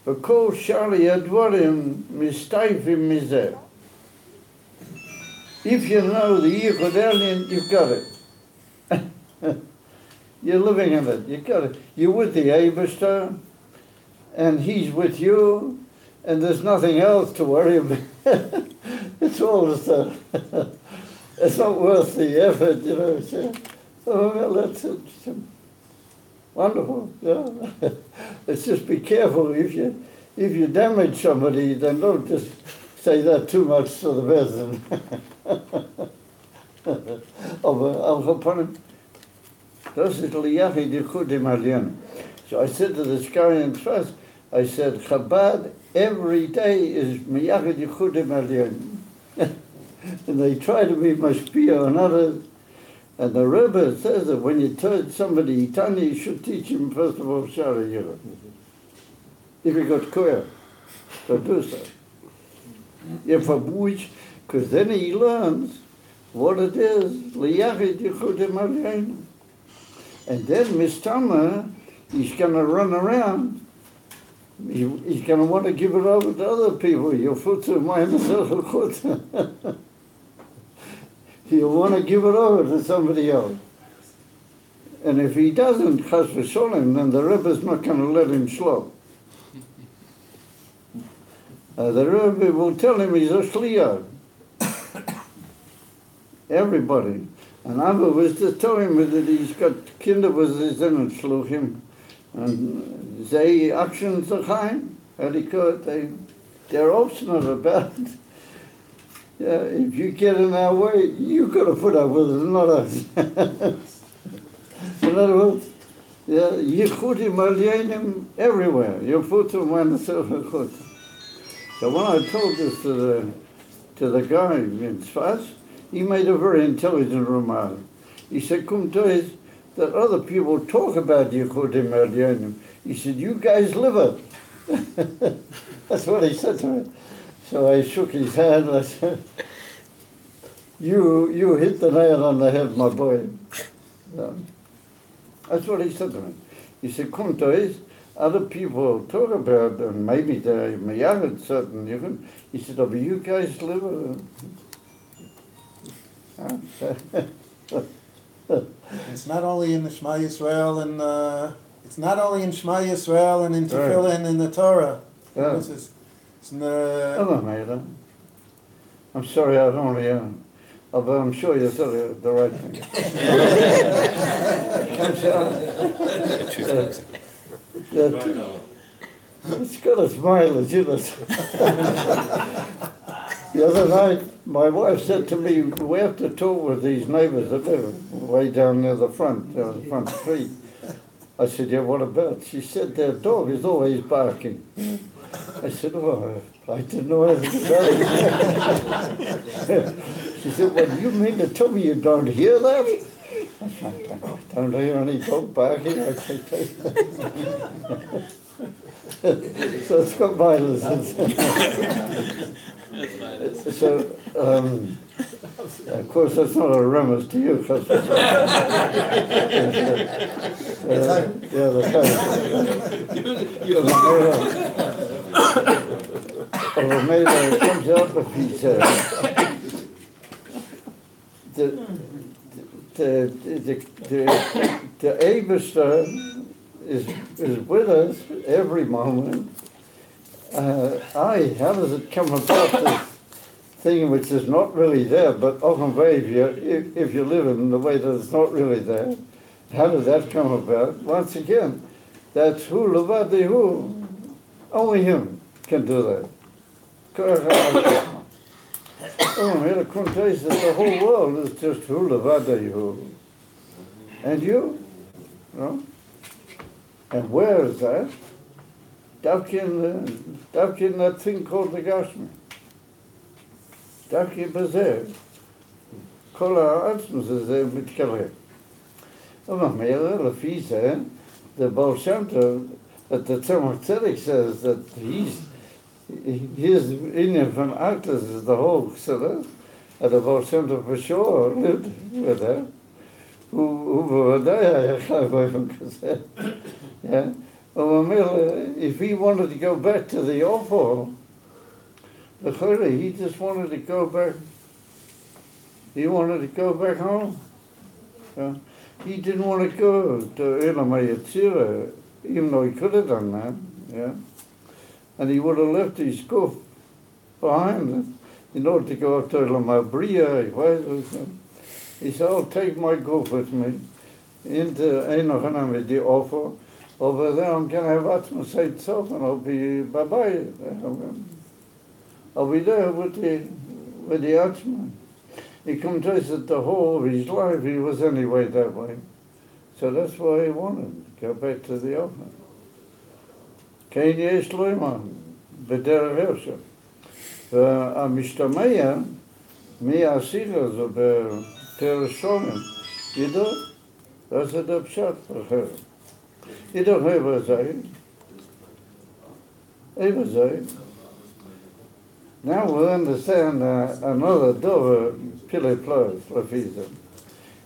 V'kol shari advarim mistayfim mizeh. If you know the Yichud Elyon, you've got it. You're living in it. You got it. You're with the Eibishter, and he's with you, and there's nothing else to worry about. It's all the stuff. It's not worth the effort, So, well, that's it. Wonderful. Yeah. Let's just be careful. If you damage somebody, then don't just say that too much to the person. So I said to this guy in first, I said, Chabad every day is miyachid yichudim alyon. And they try to be mashpia on others. And the Rebbe says that when you tell somebody Tanya, you should teach him first of all Shara Yichud. If you got clear, so do so. If a which, because then he learns what it is, liyachid yichudim alyon. And then Mistama, he's going to run around. He's going to want to give it over to other people. Your foot's in my He'll want to give it over to somebody else. And if he doesn't, chas v'sholem, then the Rebbe's not going to let him slow. The Rebbe will tell him he's a shliyah. Everybody. And Abba was just telling me that he's got kinder was his in shluchim, And they action the Chaim, they're obstinate about it. Yeah, if you get in our way, you got to put up with it, not us. In other words, yeah, Yichudim Alyenim everywhere. Yichudim when it's Yichud. So when I told this to the guy in Shvuos, he made a very intelligent remark. He said, "Kum tois that other people talk about Yichudim Alyenim." He said, "You guys live it." That's what he said to me. So I shook his hand and I said, you hit the nail on the head, my boy. That's what he said to me. He said, "Kum tois, other people talk about, and maybe they're miyavad certain, you can." He said, "Oh, but you guys live it." It's not only in the Shema Yisrael and it's not only in Shema Yisrael and in Tefillah and in the Torah. Yeah. It's in the. Oh, no, I'm sorry, I don't hear. But I'm sure you said the right thing. It's got a smile, isn't it? The other night, my wife said to me, "We have to talk with these neighbors that live way down near the front street." I said, "Yeah, what about?" She said, "Their dog is always barking." I said, "Oh, I didn't know anything about it." She said, "Well, you mean to tell me you don't hear that?" I said, "I don't hear any dog barking." I said, so it's got violence. So, of course, that's not a remiss to you. Yeah, the it comes out of he said, the Eibishter is with us every moment. How does it come about this thing which is not really there, but often if you live in the way that it's not really there, how does that come about? Once again, that's hu levadi hu. Only him can do that. Oh, here that the whole world is just hu levadi hu. And you? No? And where is that? Davkin that thing called the Gafni. Davkin Bazer. Kol ha'atzmus הזה מתקרב. Omamela, Lafisa, the Baal Shem Tov, that the Tzemach Tzedek says that his Indian from Arctis is the whole Chassidus, and the Baal Shem Tov for sure lived with her. Yeah. If he wanted to go back to the awful, he just wanted to go back. He wanted to go back home. Yeah. He didn't want to go to Elam HaYetzirah, even though he could have done that. Yeah. And he would have left his goof behind in order to go up to Elam HaBriya. He said, "I'll take my goof with me into Enoch and the awful. Over there, I'm going to have Atmos itself, and I'll be bye-bye. I'll be there with the Atmos." He comes to us that the whole of his life, he was anyway that way. So that's why he wanted to go back to the offer. Kein yesh loima, b'derech Hershel. והמשתמע מהשיח הזה בפרש שומם, ידעו, זה הפשט אחר. ידעו איפה זה. Now we'll understand another dover pile plus lafisa.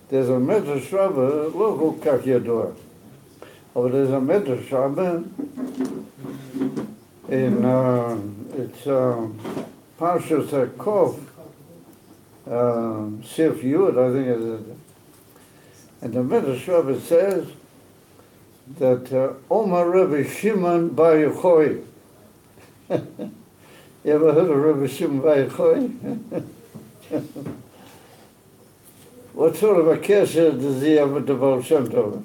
There's a Medrash Rabbah, local kak yadua. Or there's a Medrash Rabbah in it's Parshas Kov, Sif Yud, I think it is. And the Medrash Rabbah says that Omar Rabbi Shimon Bar Yochai. You ever heard of Rabbi Shimon Bar Yochai? What sort of a kesher does he have with the Baal Shem Tov?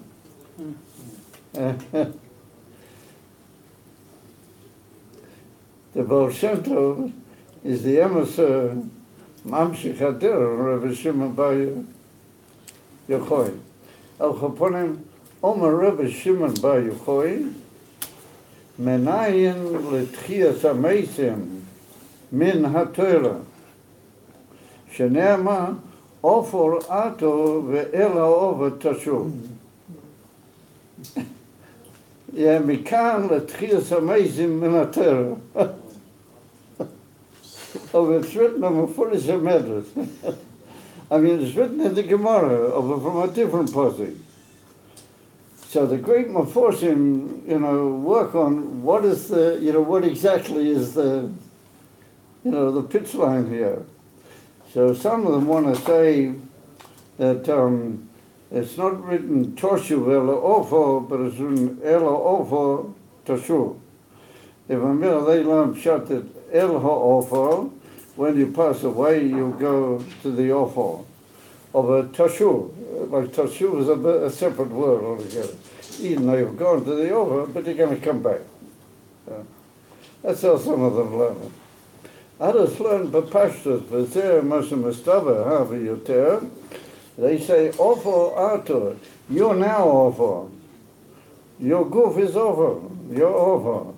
The Baal Shem Tov is the emissary Mamshich Hader, Rabbi Shimon Bar Yochai. Al Chaponim, Omer Rabbi Shimon Bar Yochai, Menayin L'tchias HaMeisim Min HaTorah, Shenema Ofor Ato Ve'ela Ova Tashuv. Ja, מכאן לתחיית המייזים מן הטרור. Aber it's written on a foolish matters. I mean, it's written in the Gemara, from a different passage. So the great Meforshim, work on what is the, what exactly is the, the pitch line here. So some of them want to say that it's not written Toshuv Ela Ofo, but it's written Ela Ofo Toshuv. If a minute they learn shut it El HaOfo, when you pass away, you go to the Ofo. Of a Toshuv, like Toshuv is a separate word altogether. Even though you've gone to the Ofo, but you're going to come back. That's how some of them learn it. Others learn Bapashtas, V'zeh Moshe Mestava, Havi Yoter. They say, Ofo Ato, you're now Ofo. Your goof is over, you're over.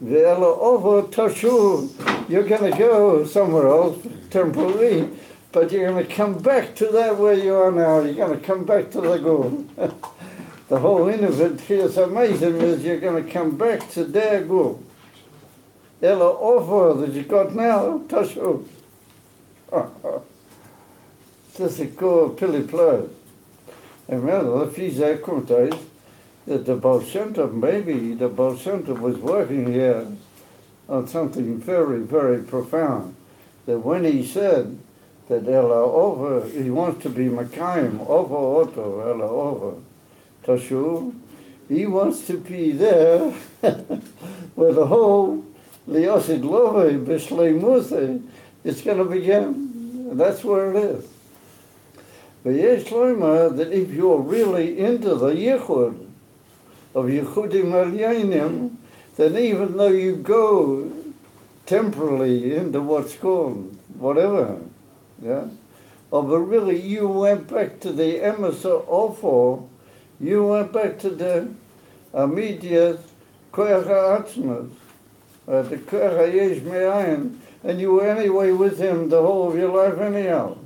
Ve'ela Ofo Tashuv, you're going to go somewhere else, temporarily, but you're going to come back to that where you are now. You're going to come back to the goof. The whole innovate here is amazing, is you're going to come back to their goof. Ela Ofo that you got now, Tashuv. Das ist ein Pili Plöd. And rather, if he's there, that the Baal Shem Tov, maybe the Baal Shem Tov was working here on something very, very profound. That when he said that Ela Over, he wants to be Makayim, Over Oto, Ela Over, Tashuv, he wants to be there where the whole Liosid Love, Bishlei Muse, is going to begin. And that's where it is. But yes, Shloima, that if you're really into the Yichud of Yichudim Elyonim, then even though you go temporarily into what's called whatever, yeah, but really you went back to the Emerson Ofo, you went back to the immediate Koyach HaAtzmos, the Koyach HaYesh Me'ayin, and you were anyway with him the whole of your life anyhow.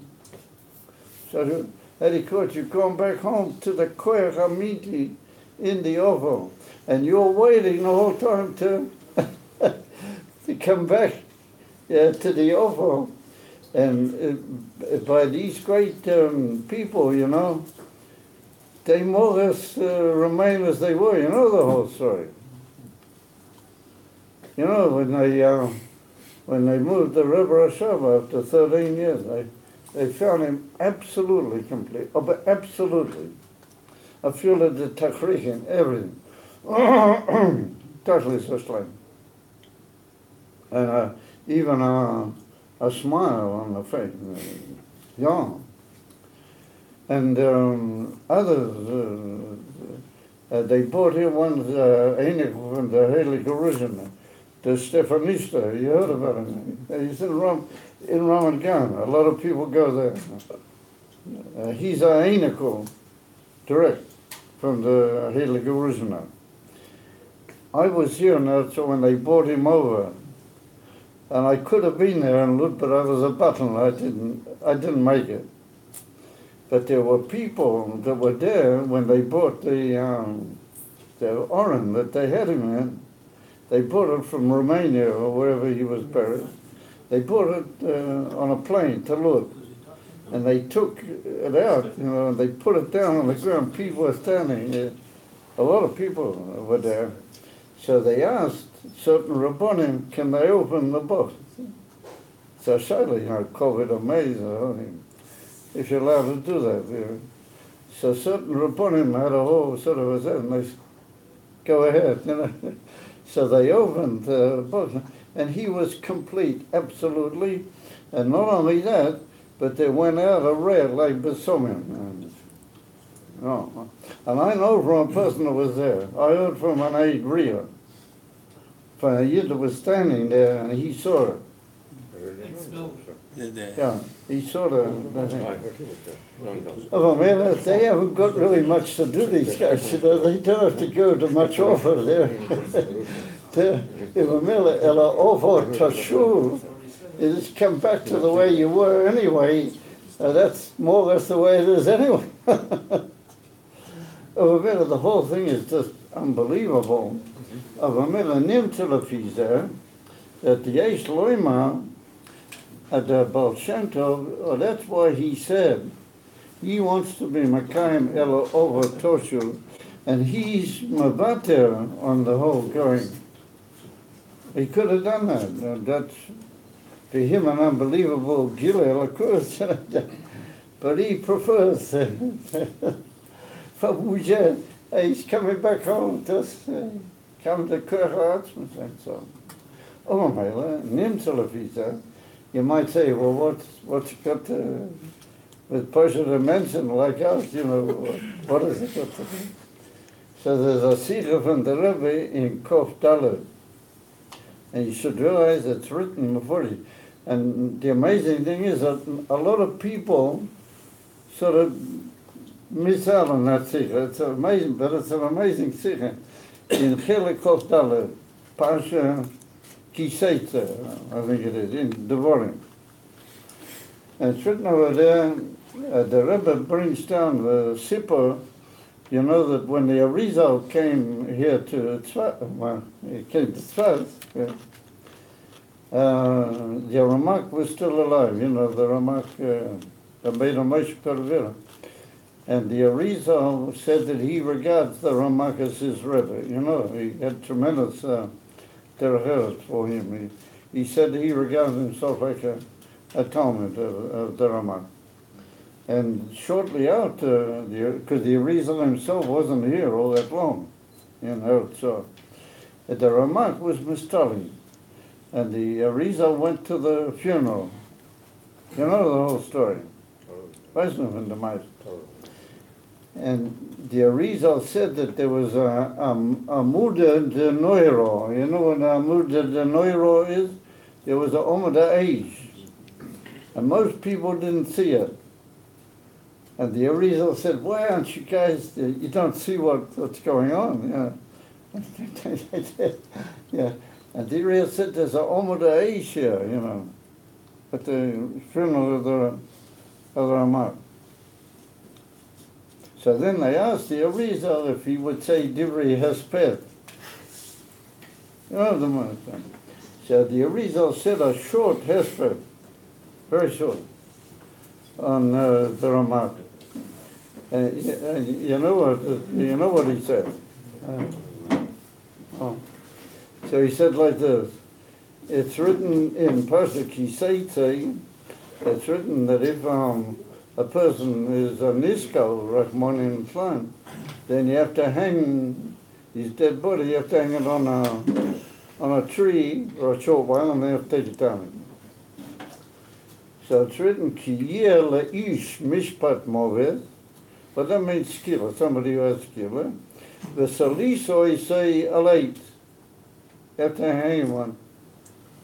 So, Eddie Coach, you've gone back home to the Koyach HaMiti in the Ovo, and you're waiting the whole time to come back to the Ovo. And by these great people, they more or less remain as they were. You know the whole story. When they moved the Rebbe Rashava after 13 years, they found him absolutely complete. Oh, but absolutely. I feel that the tachrikin, everything. Totally sustained. And even a smile on the face. Yeah. And others, they brought here one Einik from the Heilige Jerusalem, the Stefanista. You heard about him? He's in Ramat Gan. A lot of people go there. He's a Einikul, direct, from the Heilige Jerusalem. I was here now, so when they brought him over, and I could have been there and looked, but I was a button. I didn't make it. But there were people that were there when they brought the Oren that they had him in. They brought it from Romania or wherever he was buried. They brought it on a plane to look. And they took it out, and they put it down on the ground. People were standing there. A lot of people were there. So they asked certain Rabbonim, can they open the book? So sadly, COVID amazing, if you're allowed to do that. So certain Rabbonim had a whole sort of a set, and they said, go ahead, So they opened the book, and he was complete, absolutely. And not only that, but they went out a red like Besomim. And I know from a person that was there. I heard from an Aid Ria. For Yid was standing there and he saw it. Yeah, he saw the oh man, they haven't got really much to do, these guys. You know, they don't have to go to much offer there. Over to you just come back to the way you were anyway. That's more or less the way it is anyway. The whole thing is just unbelievable. That the Eish Loima at the Baal Shem Tov, that's why he said he wants to be Makayim Elo over Toshu, and he's Mavater on the whole going. He could have done that. That's to him an unbelievable Gilel, of course. But he prefers he's coming back home, just come to Kirch and so on. Oh, my Nimsalafisa. You might say, well, what's it got to, with Pasha to mention like us, you know, what is it got to do? So there's a Sikha from the Rebbe in Kof Dalet. And you should realize it's written before you. And the amazing thing is that a lot of people sort of miss out on that Sikha. It's amazing, but it's an amazing Sikha. In Chele Kof Dalet, Pasha Kiseitze, I think it is, in Devorim. And it's written over there, the Rebbe brings down the Sipper. You know that when the Arizal came here to Tzfat, well, he came to Tzfat, yeah, the Ramak was still alive, you know, the Ramak, the Bein HaMoshe Pervira. And the Arizal said that he regards the Ramak as his Rebbe. You know, he had tremendous derech for him. He said he regarded himself like a Talmud of the Ramak. And shortly after, because the Arizal himself wasn't here all that long, you know, so the Ramak was Mistali. And the Arizal went to the funeral. You know the whole story. Wasn't the mice. And the Arizal said that there was a Muda de Noiro. You know what a Muda de Noiro is? There was a Omada Age. And most people didn't see it. And the Arizal said, why aren't you guys, you don't see what's going on? Yeah. And the Arizal said, there's a Omada Age here, you know, at the funeral of the Ramak. So then they asked the Arizal if he would say Divrei Hesped. You know the one. So the Arizal said a short Hesped, very short, on the Ramak. You know what he said. So he said like this. It's written in Pasuk Kiseitze. It's written that if a person is a niskal, Rahman in Islam, then you have to hang his dead body, you have to hang it on a tree or a short while, and then you have to take it down. So it's written, Ki yeh le'ish mishpat moved, but that means skila, somebody who has skila. The saliso is say alait. You have to hang one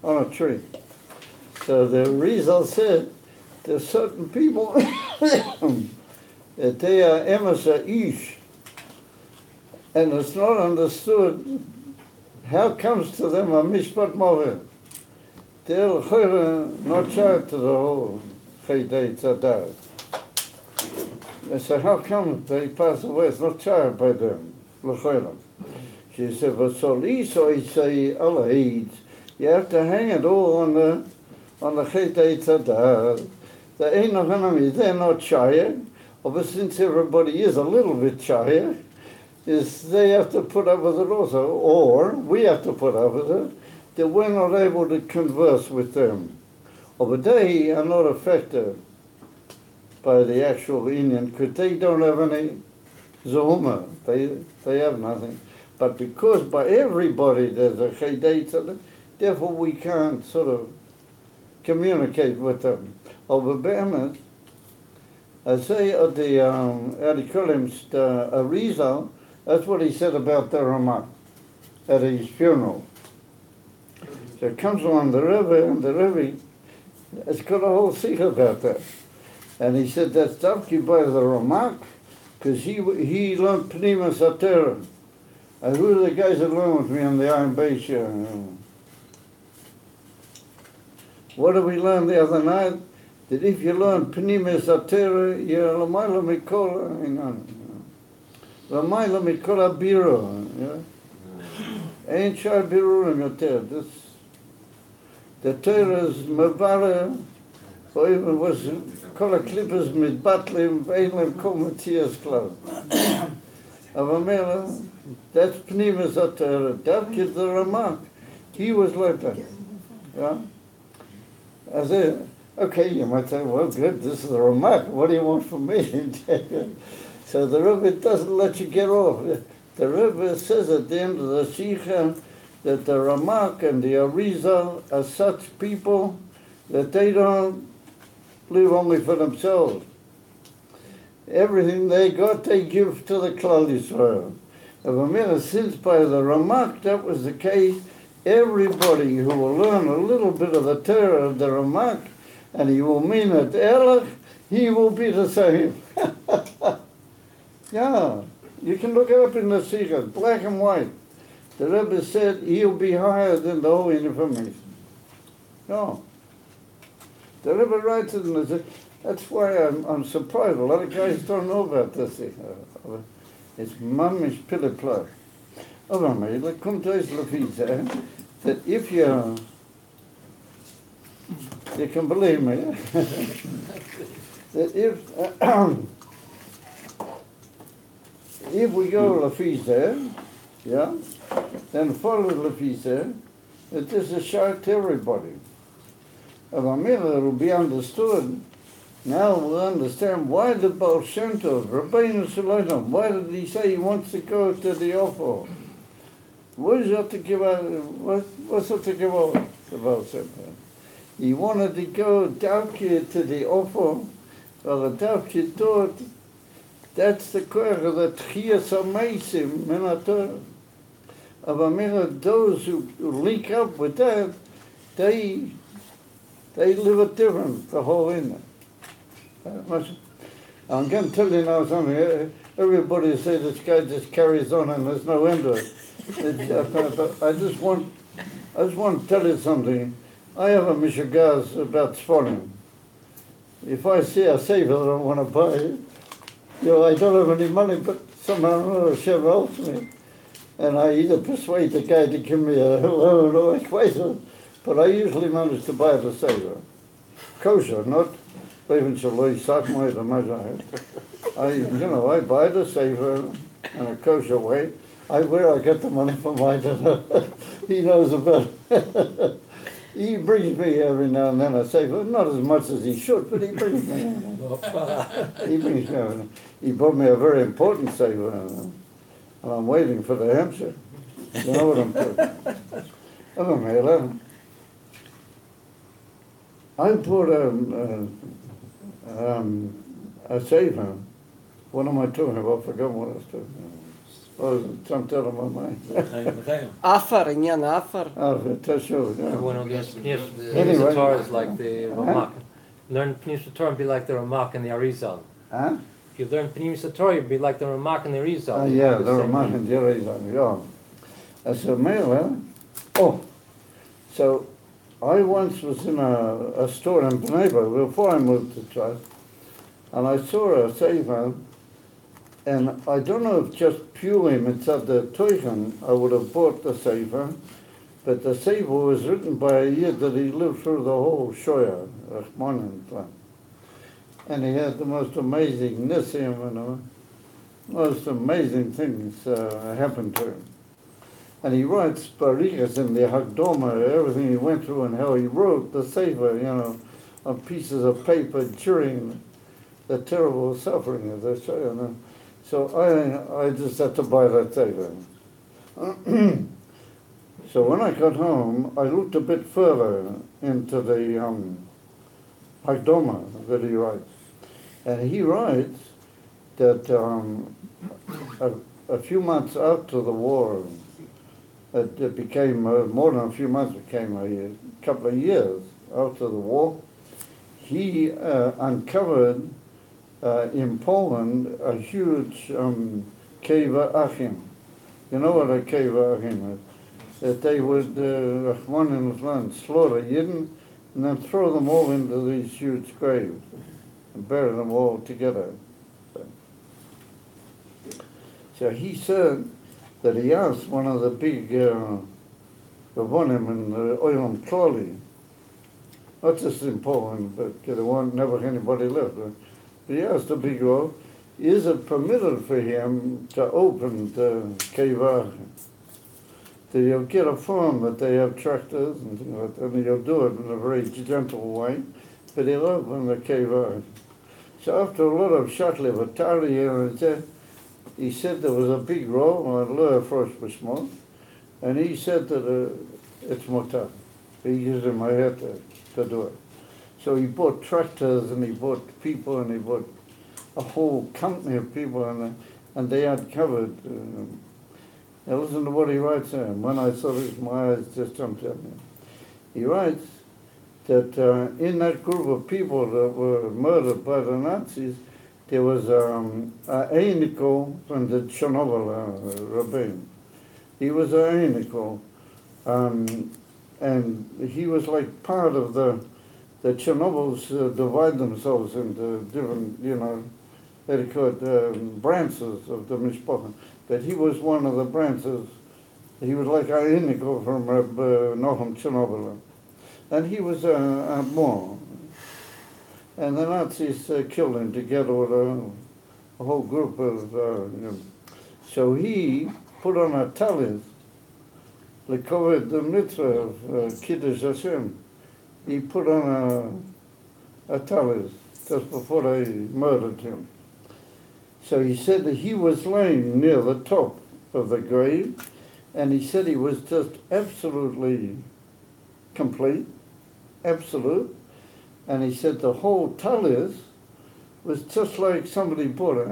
on a tree. So the Rizal said, there's certain people that they are emasa ish, and it's not understood how comes to them a mishpat moved. They're not charged to the whole Chedei Tzadar. So how come they pass away? It's not charged by them. She said, but so I say Allah aids. You have to hang it all on the Chedei Tzadar. The ain't no enemy, they're not shy. But since everybody is a little bit shy, is they have to put up with it also, or we have to put up with it, that we're not able to converse with them. But they are not affected by the actual Indian, because they don't have any Zuma, they have nothing. But because by everybody there's a Chedei Tzadar, therefore we can't sort of communicate with them. Over Behemoth, I say at the Arizal, that's what he said about the Ramak at his funeral. So it comes along the Rebbe, and the Rebbe has got a whole sikh about that. And he said that's Davki by the Ramak, because he learned Pnima Satera. And who are the guys that learned with me on the Iron Base here? What did we learn the other night? That if you learn Pnima Satera, you're Lamaila Mikola, Lamaila Mikola Biro, Ain't Shai Birurim Yoter. The Torah is Mavara, or even was Kola Klippers mit Batlim, Veilem Komatias Club. Avamela, that's Pnima Satera. Davkid the Ramak, he was like that. Yeah? I said, okay, you might say, well, good, this is the Ramak, what do you want from me? So the Rebbe doesn't let you get off. The Rebbe says at the end of the Sikha that the Ramak and the Arizal are such people that they don't live only for themselves. Everything they got, they give to the Klal Yisrael. Since by the Ramak that was the case, everybody who will learn a little bit of the Torah of the Ramak, and he will mean it Erlich, he will be the same. Yeah, you can look it up in the Sikha, black and white. The Rebbe said he'll be higher than the whole information. No. The Rebbe writes it in the Sikha. That's why I'm surprised. A lot of guys don't know about this. It's mamish piliplar. Oh, my, look, come to us, that if you can believe me, that if we go Lafisa, yeah, then follow Lafisa, that this is a shock to everybody. Of Amila, it will be understood. Now we'll understand why the Baal Shem Tov, Rabbeinu Shalom, why did he say he wants to go to the Offer? What is that to give out? What's that to give out the Baal Shem Tov? He wanted to go Davki to the Offer, or the Davki thought that's the koach of the Tchias HaMeisim Minator. Of Amira, those who link up with that, they live it different, the whole in it. I'm going to tell you now something. Everybody says this guy just carries on and there's no end to it. But I just want to tell you something. I have a mishagaz about Sforim. If I see a saver I don't want to buy it, I don't have any money, but somehow Hashem helps me. And I either persuade the guy to give me a loan or equation, but I usually manage to buy the saver. Kosher, not even Shaloi Sakmai the Mazahir. I buy the saver in a kosher way. Where I get the money from, I don't know. He knows about it. He brings me every now and then a saver, not as much as he should, but he brings me. He bought me a very important saver, and I'm waiting for the Hampshire. You know what I'm doing? I bought a saver. What am I talking about? I forgot what I was talking about. Jumped out of my mind. Afar, Inyan Afar. Everyone who gets Anyway. Torah is like the Ramak. Learn Pneumis Torah and be like the Ramak and the Arizal. Huh? If you learn Pneumis Torah, you'd be like the Ramak and the Arizal. Yeah, the Ramak and the Arizal, yeah. As a male, so I once was in a store in Bnei before I moved to Trust, and I saw a saver. And I don't know if just purely mitzad the Teuchen I would have bought the Sefer, but the Sefer was written by a Yid that he lived through the whole Shoya, Rachmanin. And he had the most amazing Nisim and the most amazing things happened to him. And he writes Barikas in the Hakdoma, everything he went through and how he wrote the Sefer, on pieces of paper during the terrible suffering of the Shoya. So I just had to buy that saver. So when I got home, I looked a bit further into the Hakdoma that he writes. And he writes that a few months after the war, it became more than a few months, became a couple of years after the war. He uncovered in Poland a huge Keva Achim. You know what a Keva Achim is? That they would, one in his land, slaughter Yidden and then throw them all into these huge graves and bury them all together. So he said that he asked one of the big Rabbonim in Olam Klali, not just in Poland, but there weren't never anybody left. But he asked the big Rav, is it permitted for him to open the Keva? That you'll get a farm that they have tractors and things like that, and you'll do it in a very gentle way, but he'll open the Keva. So after a lot of shakli vatari here and there, he said there was a big row, and Lower Frost was small, and he said that it's mutar. He used in my head to do it. So he bought tractors, and he bought people, and he bought a whole company of people, and they uncovered. Now listen to what he writes there. When I saw this, my eyes just jumped at me. He writes that in that group of people that were murdered by the Nazis, there was a Einiko from the Chernobyl Rabin. He was a Einiko, and he was like part of the Chernobyls divide themselves into different, they call it branches of the Mishpacha. But he was one of the branches. He was like a Einiko from Nochum Chernobyl. And he was a Moor. And the Nazis killed him together with a whole group of, So he put on a talis, covered the mitzvah of Kiddush Hashem. He put on a talis just before they murdered him. So he said that he was laying near the top of the grave, and he said he was just absolutely complete, absolute. And he said the whole talis was just like somebody bought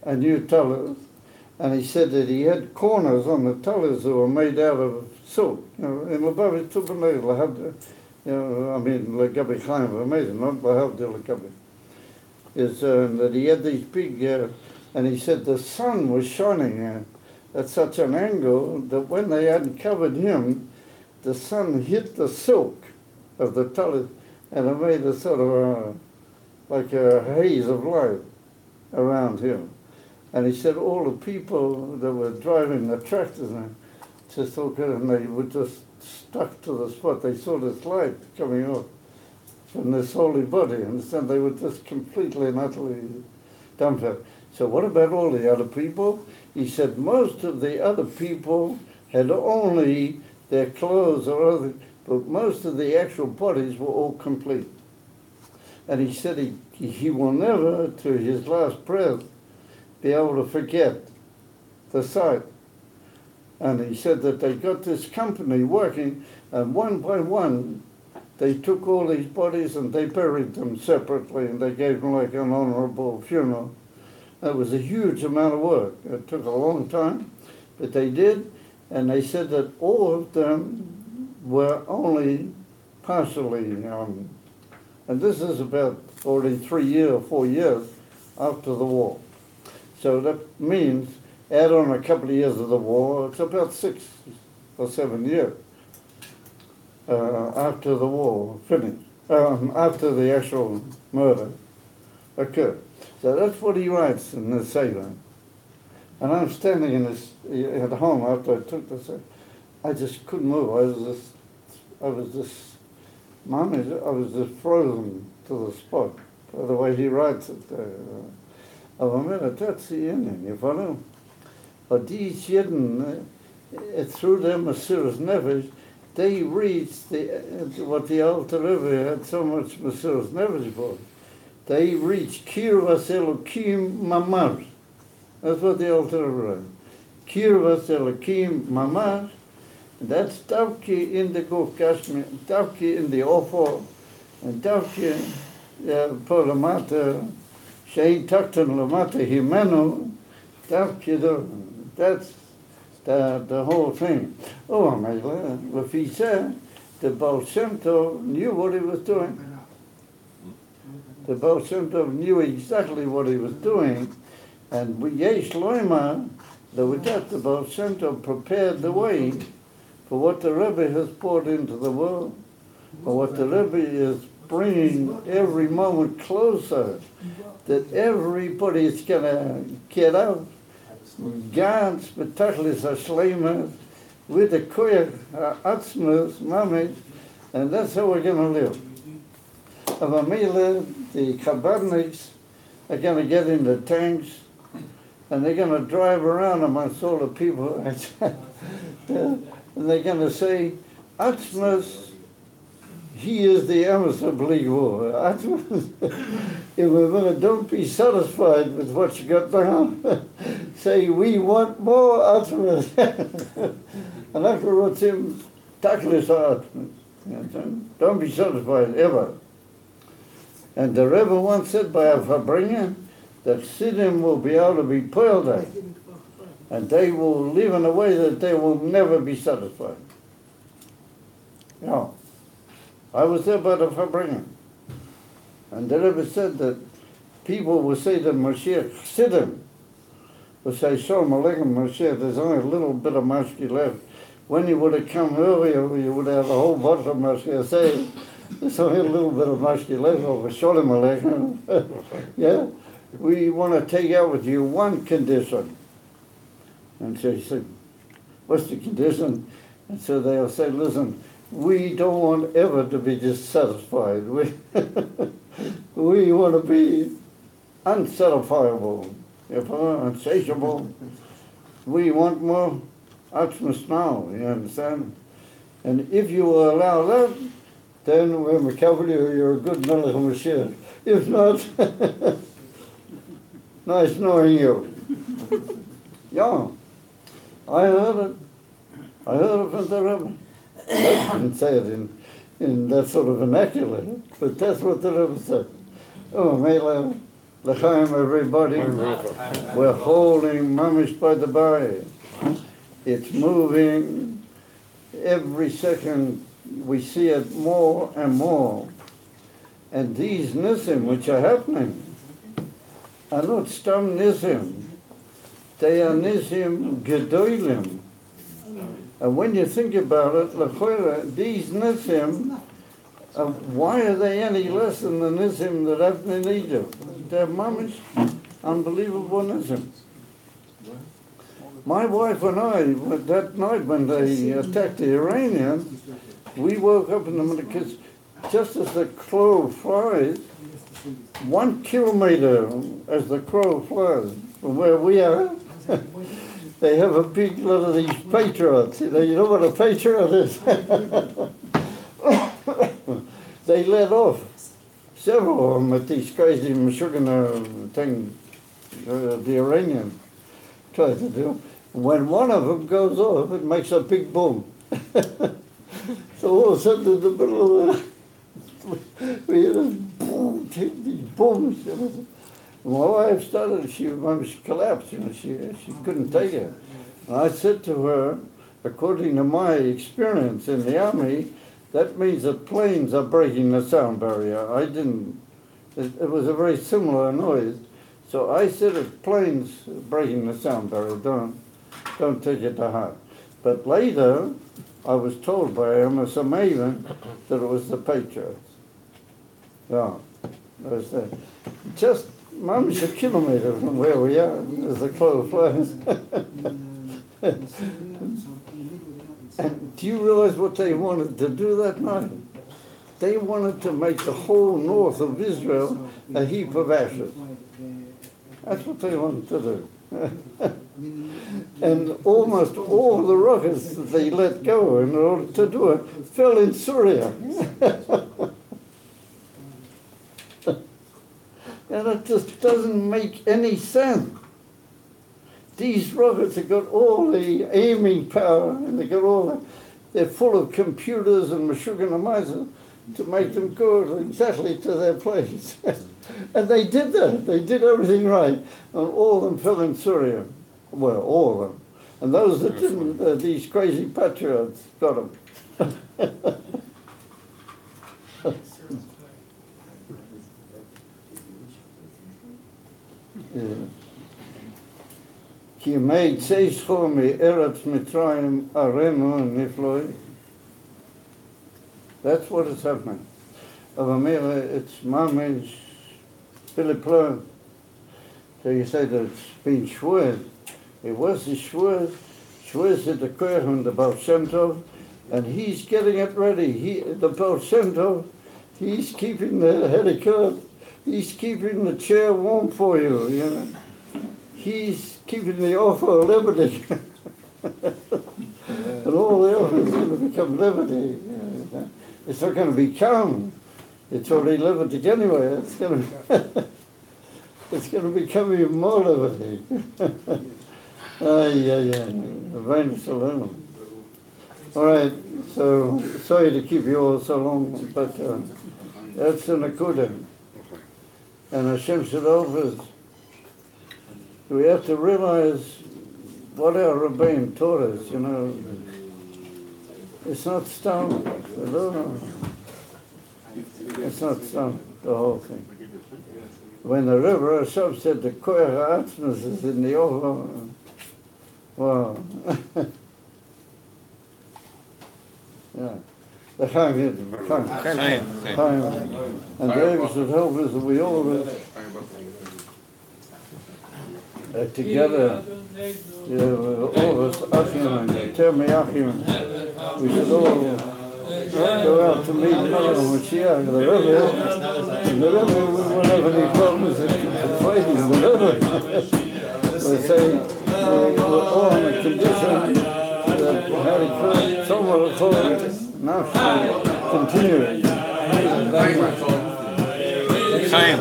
a new talis. And he said that he had corners on the talis that were made out of silk. In Lubavitch, Tupanay, Lahavda, Lagabi Chaim, amazing, not Lahavda, Lagabi. Is that he had these big, and he said the sun was shining at such an angle that when they uncovered him, the sun hit the silk of the talis, and it made a sort of like a haze of light around him. And he said all the people that were driving the tractors just looked at it, and they were just stuck to the spot. They saw this light coming off from this holy body, and then they were just completely and utterly dumbfounded. So what about all the other people? He said most of the other people had only their clothes or other, but most of the actual bodies were all complete. And he said he will never, to his last breath, be able to forget the sight. And he said that they got this company working, and one by one, they took all these bodies and they buried them separately, and they gave them like an honorable funeral. It was a huge amount of work. It took a long time, but they did, and they said that all of them were only partially, and this is about already 3 or 4 years after the war. So that means, add on a couple of years of the war, it's about 6 or 7 years after the war finished, after the actual murder occurred. So that's what he writes in the Sefer. And I'm standing in this, at home after I took this, I just couldn't move. I was just frozen to the spot by the way he writes it. That's the ending, you follow? But these Yidden, through their Mesiras Nefesh, they reached what the Alter Rebbe had so much Mesiras Nefesh for. They reached Kirvas Elokim Mamash. That's what the Alter Rebbe wrote. Kirvas Elokim Mamash. That's Davki in the Guf Gashmi, Davki in the Ofo, and Davki Polamata, Shein Taktan Lamata Himenu, Davki, that's the whole thing. Oh, Mela, if he said the Baal Shem Tov knew what he was doing. The Baal Shem Tov knew exactly what he was doing, and Yesh Loima, that with that the Baal Shem Tov prepared the way for what the Rebbe has brought into the world, for what the Rebbe is bringing every moment closer, that everybody is going to get up, Gans, Betachlis, Ashlemas, with the Koyach, Atzmas, Mamit, and that's how we're going to live. Of Amila, the Chabadniks are going to get in the tanks, and they're going to drive around amongst all the people, and they're going to say, Atzmas, he is the Emerson Bligor. If we're going to don't be satisfied with what you got down, say, we want more Atzmas. And that's what him Taklis Atzmas. Don't be satisfied ever. And the Rebbe once said by a Farbrengen that Chassidim will be able to be poiled, and they will live in a way that they will never be satisfied. Yeah. I was there by the Farbrengen, and the Rebbe said that people will say to Mashiach, Chassidim, will say, Shalom Aleichem Mashiach, there's only a little bit of Mashki left. When you would have come earlier, you would have a whole bunch of Mashki. Say, there's only a little bit of Mashki left over Shalom Aleichem. Yeah? We want to take out with you one condition. And so he said, what's the condition? And so they'll say, listen, we don't want ever to be dissatisfied. We want to be unsatisfiable, insatiable. We want more Atzmas now, you understand? And if you will allow that, then when we cover you, you're a good Melech Mashiach. If not, nice knowing you. Yeah, I heard it. I heard it from the Rebbe. I didn't say it in that sort of vernacular, but that's what the Rebbe said. Oh, Mela, L'chaim, everybody. We're holding Mamish by the bay. It's moving. Every second we see it more and more. And these nisim which are happening are not stam nisim. They are nisim gedolim. And when you think about it, these nisim, why are they any less than the nisim that happened in Egypt? They're mamish, unbelievable nisim. My wife and I, that night when they attacked the Iranians, we woke up in the middle because just as the crow flies, 1 kilometer as the crow flies from where we are, they have a big lot of these patriots. You know what a patriot is? They let off several of them at these crazy Meshuggah thing the Iranians tried to do. When one of them goes off, it makes a big boom. So all of a sudden in the middle of we hear this boom, these booms. My wife started, she collapsed, she couldn't take it. And I said to her, according to my experience in the army, that means that planes are breaking the sound barrier. It was a very similar noise. So I said, if planes breaking the sound barrier, don't take it to heart. But later, I was told by Amos Maven that it was the Patriots. Yeah, that was that. Just mamish a kilometer from where we are, as the crow flies. And do you realize what they wanted to do that night? They wanted to make the whole north of Israel a heap of ashes. That's what they wanted to do. And almost all the rockets that they let go in order to do it fell in Syria. And it just doesn't make any sense. These rockets have got all the aiming power, and they're full of computers and Meshuggah to make them go exactly to their place. And they did that. They did everything right. And all of them fell in Syria. Well, all of them. And those that didn't, these crazy patriots got them. Ki made seis for me Eretz Mitzrayim Arenu Nifloi. That's what is happening. Avamira, it's Mami's Philippleur. So you say that it's been Shvuos. It was the Shvuos. Shvuos is the Kohen, the Baal Shem Tov, and he's getting it ready. The Baal Shem Tov, he's keeping the helicopter, he's keeping the chair warm for you, you know. He's keeping the offer of liberty. And all the offers are going to become liberty. It's not going to be calm. It's already liberty anyway. It's going to become even more liberty. All right, so sorry to keep you all so long, but that's an akudah. And Hashem said offers. We have to realize what our Rabbein taught us, you know. It's not stone. It's not stone, the whole thing. When the Rebbe Rashab said the Koyach Ha'atzmus is in the over, wow. Yeah. The Chaim. And the Rebbe should help us that we all together, all of us, Achim and Termi Achim, we should all go out to meet Melech Mashiach, the Rebbe, and the Rebbe won't have any problems in fighting the Rebbe. We say, we're all on the condition that Harry Kurt, somewhere before now continue. Chaim.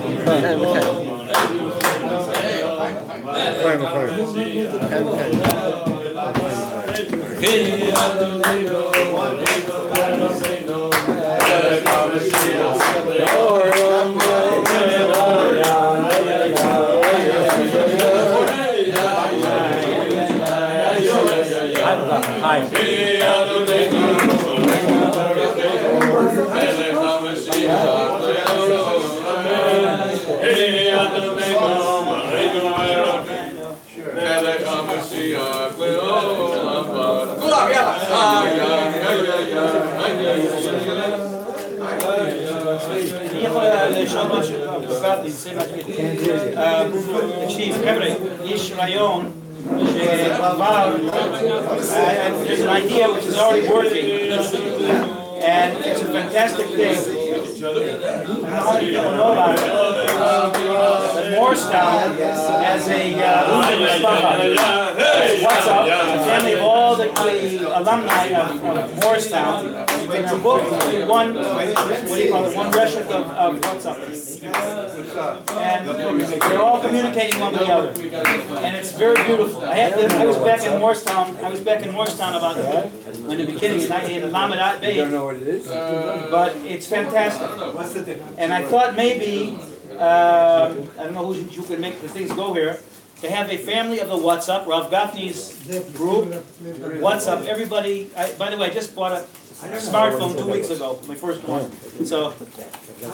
תקשיב, חבר'ה, יש רעיון שעבר, there's an idea which is already working, and it's a fantastic thing. I don't know how many people know about it. But Morristown has a what's up, a family of all the alumni of Morristown. It's a book, one reshut of what's up. And they're all communicating one with the other. And it's very beautiful. I was back in Morristown about in the beginning, in Lamed Bay. You don't know what it is? But it's fantastic. And I thought maybe, I don't know who can make the things go here, to have a family of the WhatsApp, Rav Gafni's group, WhatsApp, everybody, by the way, I just bought a smartphone 2 weeks ago, my first one. So,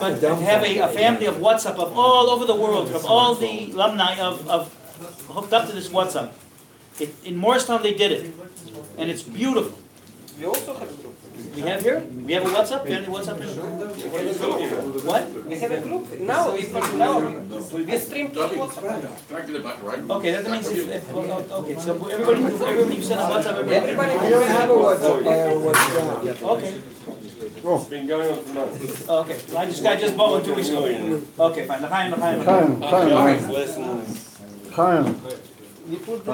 but to have a family of WhatsApp of all over the world, from all the alumni of hooked up to this WhatsApp. In Morristown they did it, and it's beautiful. We also have a group. We have here? We have a WhatsApp? We have a WhatsApp? What? We have a group. Now we stream to WhatsApp. Okay, that means okay, so everybody you send a WhatsApp everybody. I don't have a WhatsApp. I have a WhatsApp. Okay. It's been going on for months. Okay. I just bought one 2 weeks ago. Okay, fine. Chaim. You put the...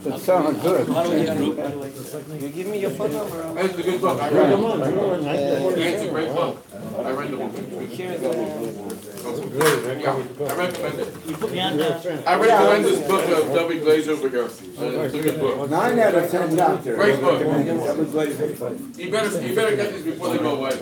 That sounded good. How do we get a group, by the way? You give me your phone number. It's a good book. I read it. It's a great book. I read the book. Here is the... Yeah, I recommend it. You put me on I recommend this book of W. Glaze over here. It's a good book. 9 out of 10 doctor. Great book. You better get these before they go away.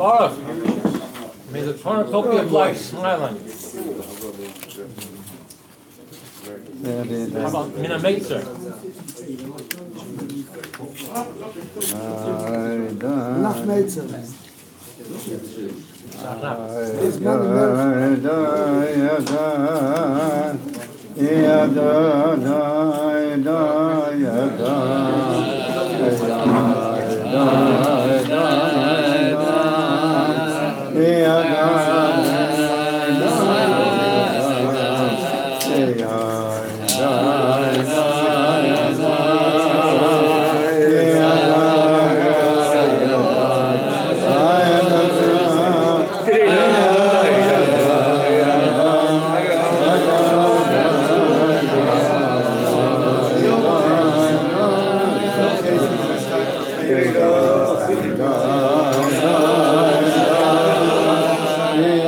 Baruch, may the cornucopia of life smile on you. How about Mina Meitzer? Nach Meitzer. Yeah.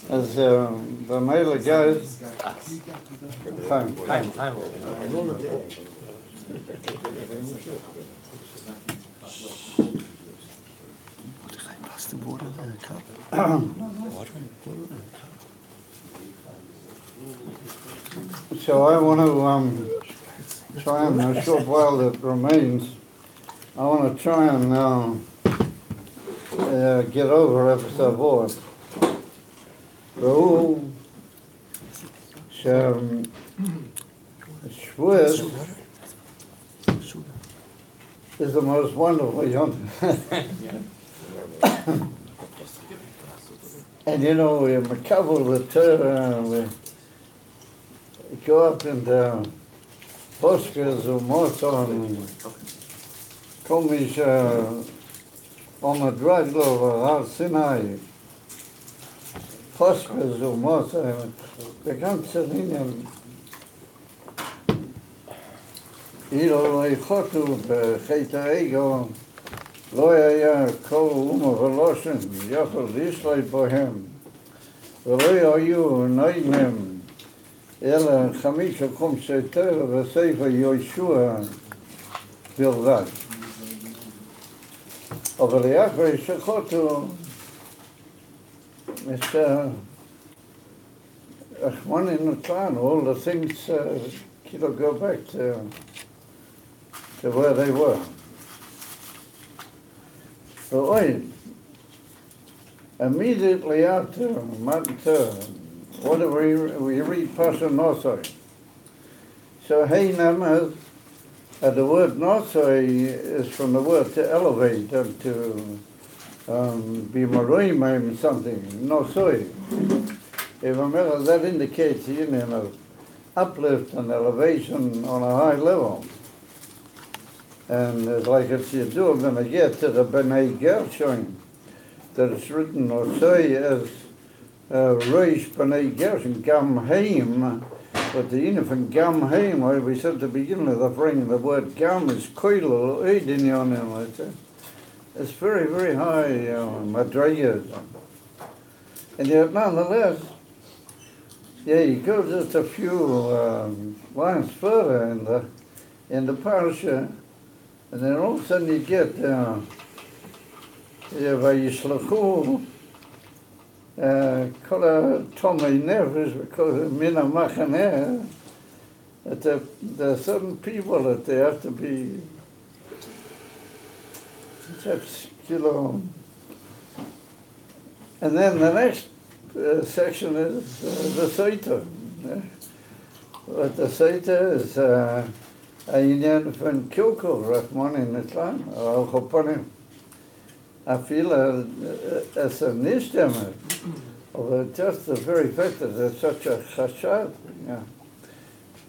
אז במילא גייז, חיים. Chaim. So I want to try in the short while that remains, I want to try and get over episode board. והוא Shvuos is the most wonderful yom. And you know, we makabel the Torah, we go up in the Poskas or Moson, komisch on the draglo of Har Sinai, Poskas or Moson, the ganze Linie, אילו לא יכולתו בחטא האגו, לא היה כל אומה ולושן יכול לשלוט בהם, ולא היו נעים אלא 5 חומשי תורה וספר יהושע בלבד. אבל אחרי שחוטו, Achmoni all the things go back to where they were. So immediately after Matan Torah, what do we read Pasha Nosai. So hey Namaz, the word Nosai is from the word to elevate and to be maroim something, Nosai. That indicates uplift and elevation on a high level. And like if you do, I'm going to get to the B'nai Gershon, that it's written or say as Reish B'nai Gershon, Gam Haim, but the infant Gam Haim, like we said at the beginning of the bring, the word Gam is Koilul, Eidinyonim, it's very, very high, Madrigas. And yet nonetheless, you go just a few lines further in the parasha, and then all of a sudden you get Vayishlachu Kol HaTomei Nefesh, because Min HaMachaneh, that there are certain people that they have to be, that's and then the next section is the Seita. But the Seita is העניין von Kilkel, Rahman Islam, al Choponim. I feel as a nishtamer of just the very fact that there's such a chashad.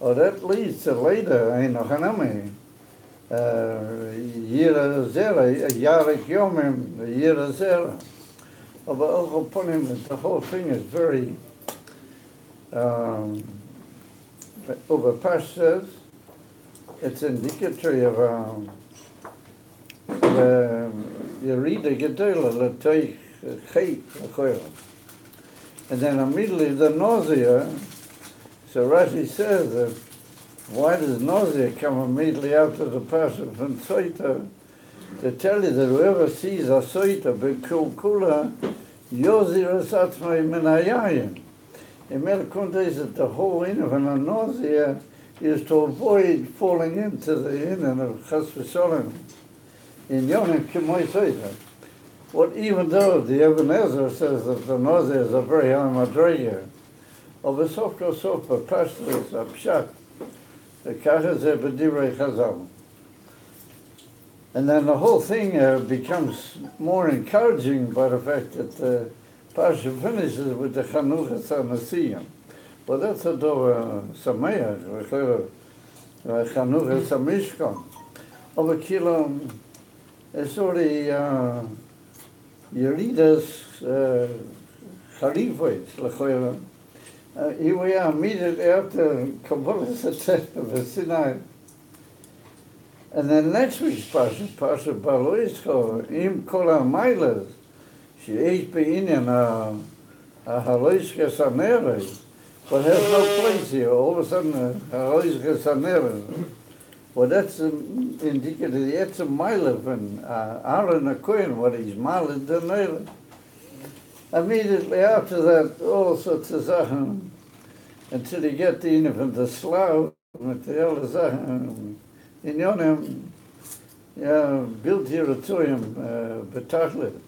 Or that leads to later, in Ochanami, Yira Zera, Yarik Yomim, Yira Zera. Of al Choponim, the whole thing is very, over Pashas, it's indicatory of Yerida Gedela, Latay Chait, and then immediately the nausea. So Rashi says that why does nausea come immediately after the passage from Soita? To tell you that whoever sees a Soita, Bekul Kula, Yozir Asatzmai Minayayim. In Melkunta is that the whole in of a nausea is to avoid falling into the inner of Chas V'Sholem in Yonim K'moy Soita. What even though the Ibn Ezra says that the nausea is a very high madriga, of a soft or soft, a pashtus, a pshat, the kachazeh b'divrei Chazal. And then the whole thing becomes more encouraging by the fact that the Pasha finishes with the Chanuchas HaNasiyim. Well, that's a door Sameach, Chanuchas HaMishkan. Over Kilo, it's already Yeridas Chalifot, L'choyla. Here we are immediately after Kabbalah Satzet of Sinai. And then next week's Pasha Baloischo, Im Kol HaMailas, She'esh Be'inyan HaHaloische Sanerei, but has no place here. All of a sudden, HaHaloische Sanerei. Well, that's indicative, it's a Mailev, and Aaron Akoin, what he's Malid the Neilev. Immediately after that, all sorts of Sachen, until you get the in from the Slav, with the other Sachen, in Yonim, yeah, built here a Toyim, Betachlet.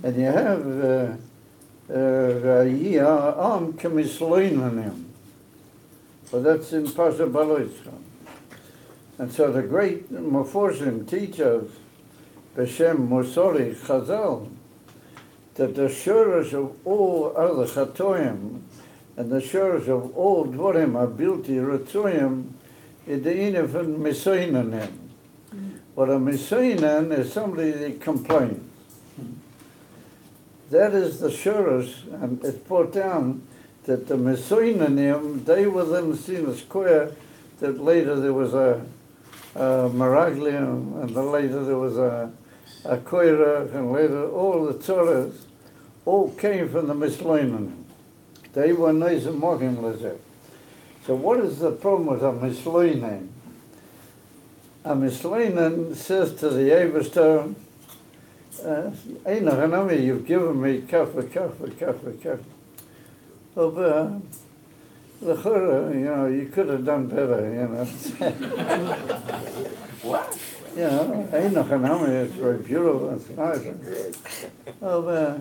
And you have Am Kemisloinanim. But that's in Pasha Baloischa. And so the great Meforshim teachers, Beshem Mosori Chazal, that the shurish of all other Chatoyim and the shurish of all Dvorim are built here Ratzoyim in the inner from Mesoinanim. But a Mesoinan is somebody that complains. That is the shurish, and it's brought down that the Mesoinanim, they were then seen as square, that later there was a Meraglium, and then later there was a Koirach, and later all the Torahs all came from the Misloinanim. They were nice and mocking Lazar. So what is the problem with a Misloinan? A Misloinan says to the Eberster, you've given me kaffa. Oh, but you could have done better, What? It's very beautiful, it's nice. Oh, man.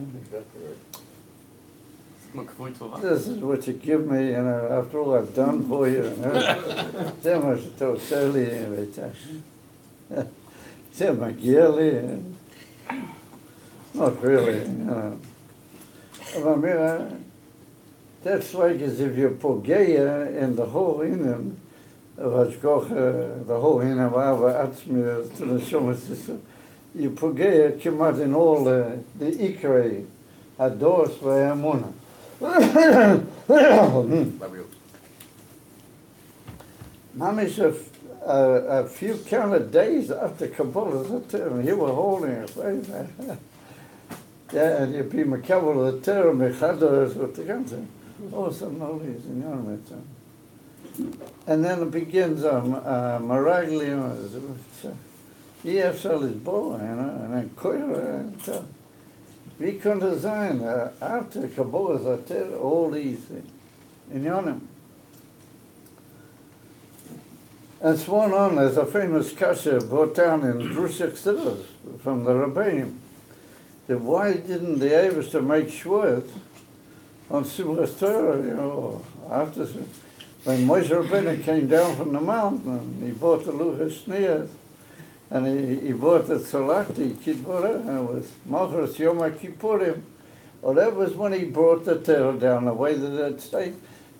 This is what you give me, after all I've done for you. Then I should tell Sally, not really, I mean, that's like as if you're Pogeya in the whole Indian of Hashkocha, the whole Indian of Ava Atzmi to the Shomas. You Pogeya came out in all the Ikre, Ados, Vayamuna. Mamish, a few kind of days after Kabbalah's term, he was holding it, right? Yeah, and you'd be Makabal the term, Mechador, what the country. Oh, some knowledge in your and then it begins Meraglium, EFL is bow, and then Koira. We can design after Kabbalah's all these in Yonim. And sworn on, there's a famous kasha brought down in Drushik Siddhas from the Rabbeim. That why didn't the Eibishter make Shvuos on Shvuos Torah, after when Moshe Rabbeinu came down from the mountain, he bought the Luchas Shneas, and he bought the Tzolakti, Kidbora, and it was Malchus Yom HaKippurim. Well, that was when he brought the Torah down, the way that it stayed.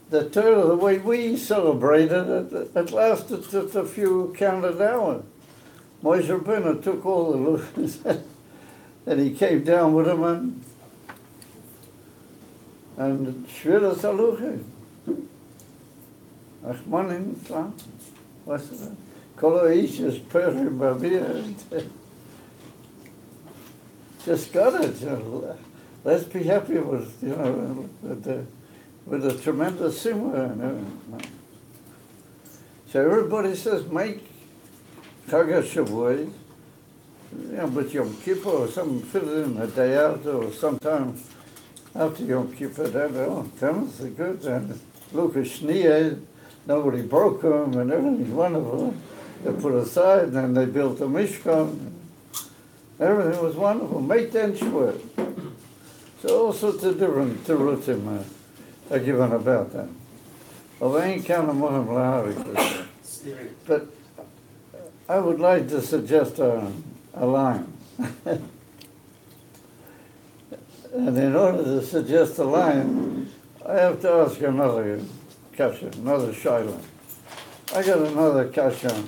The Torah, the way we celebrated it lasted just a few counted hours. Moshe Rabbeinu took all the Luchas, and he came down with him, and Shvira Saluche. Achmanin Islam. What's it? Kolo Ish is perfect, Babia. Just got it. Let's be happy with, with the tremendous simra. So everybody says, make Chag HaShavuos, but Yom Kippur or something, fit it in a day after or sometime after Yom Kippur. That's good. And look at Shneas, nobody broke them and everything's wonderful. They put aside and then they built a Mishkan. Everything was wonderful. Make then Shvuos. So all sorts of different terutim are given about that. Well, I ain't kind of Moham Lahari. But I would like to suggest a line. And in order to suggest a line, I have to ask another kasha, another shaila. I got another kasha.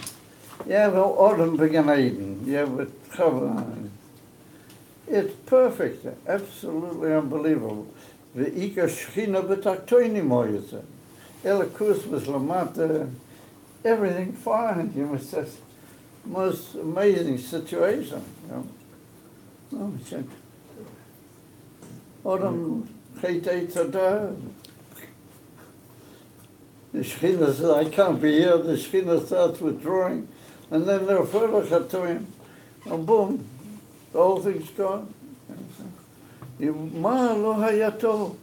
Yeah, well, autumn began Eden. Yeah, with Chava. It's perfect, absolutely unbelievable. The Ika Shechina B'Taktoini Moyetze. Elikus was Lamata, everything fine. You must say, most amazing situation, you know. Oh, shit. Adam Chaytei Tzadar. The Shekhinah says, I can't be here. The Shekhinah starts withdrawing. And then they're further to him. And boom, the whole thing's gone. מה לא היה טוב?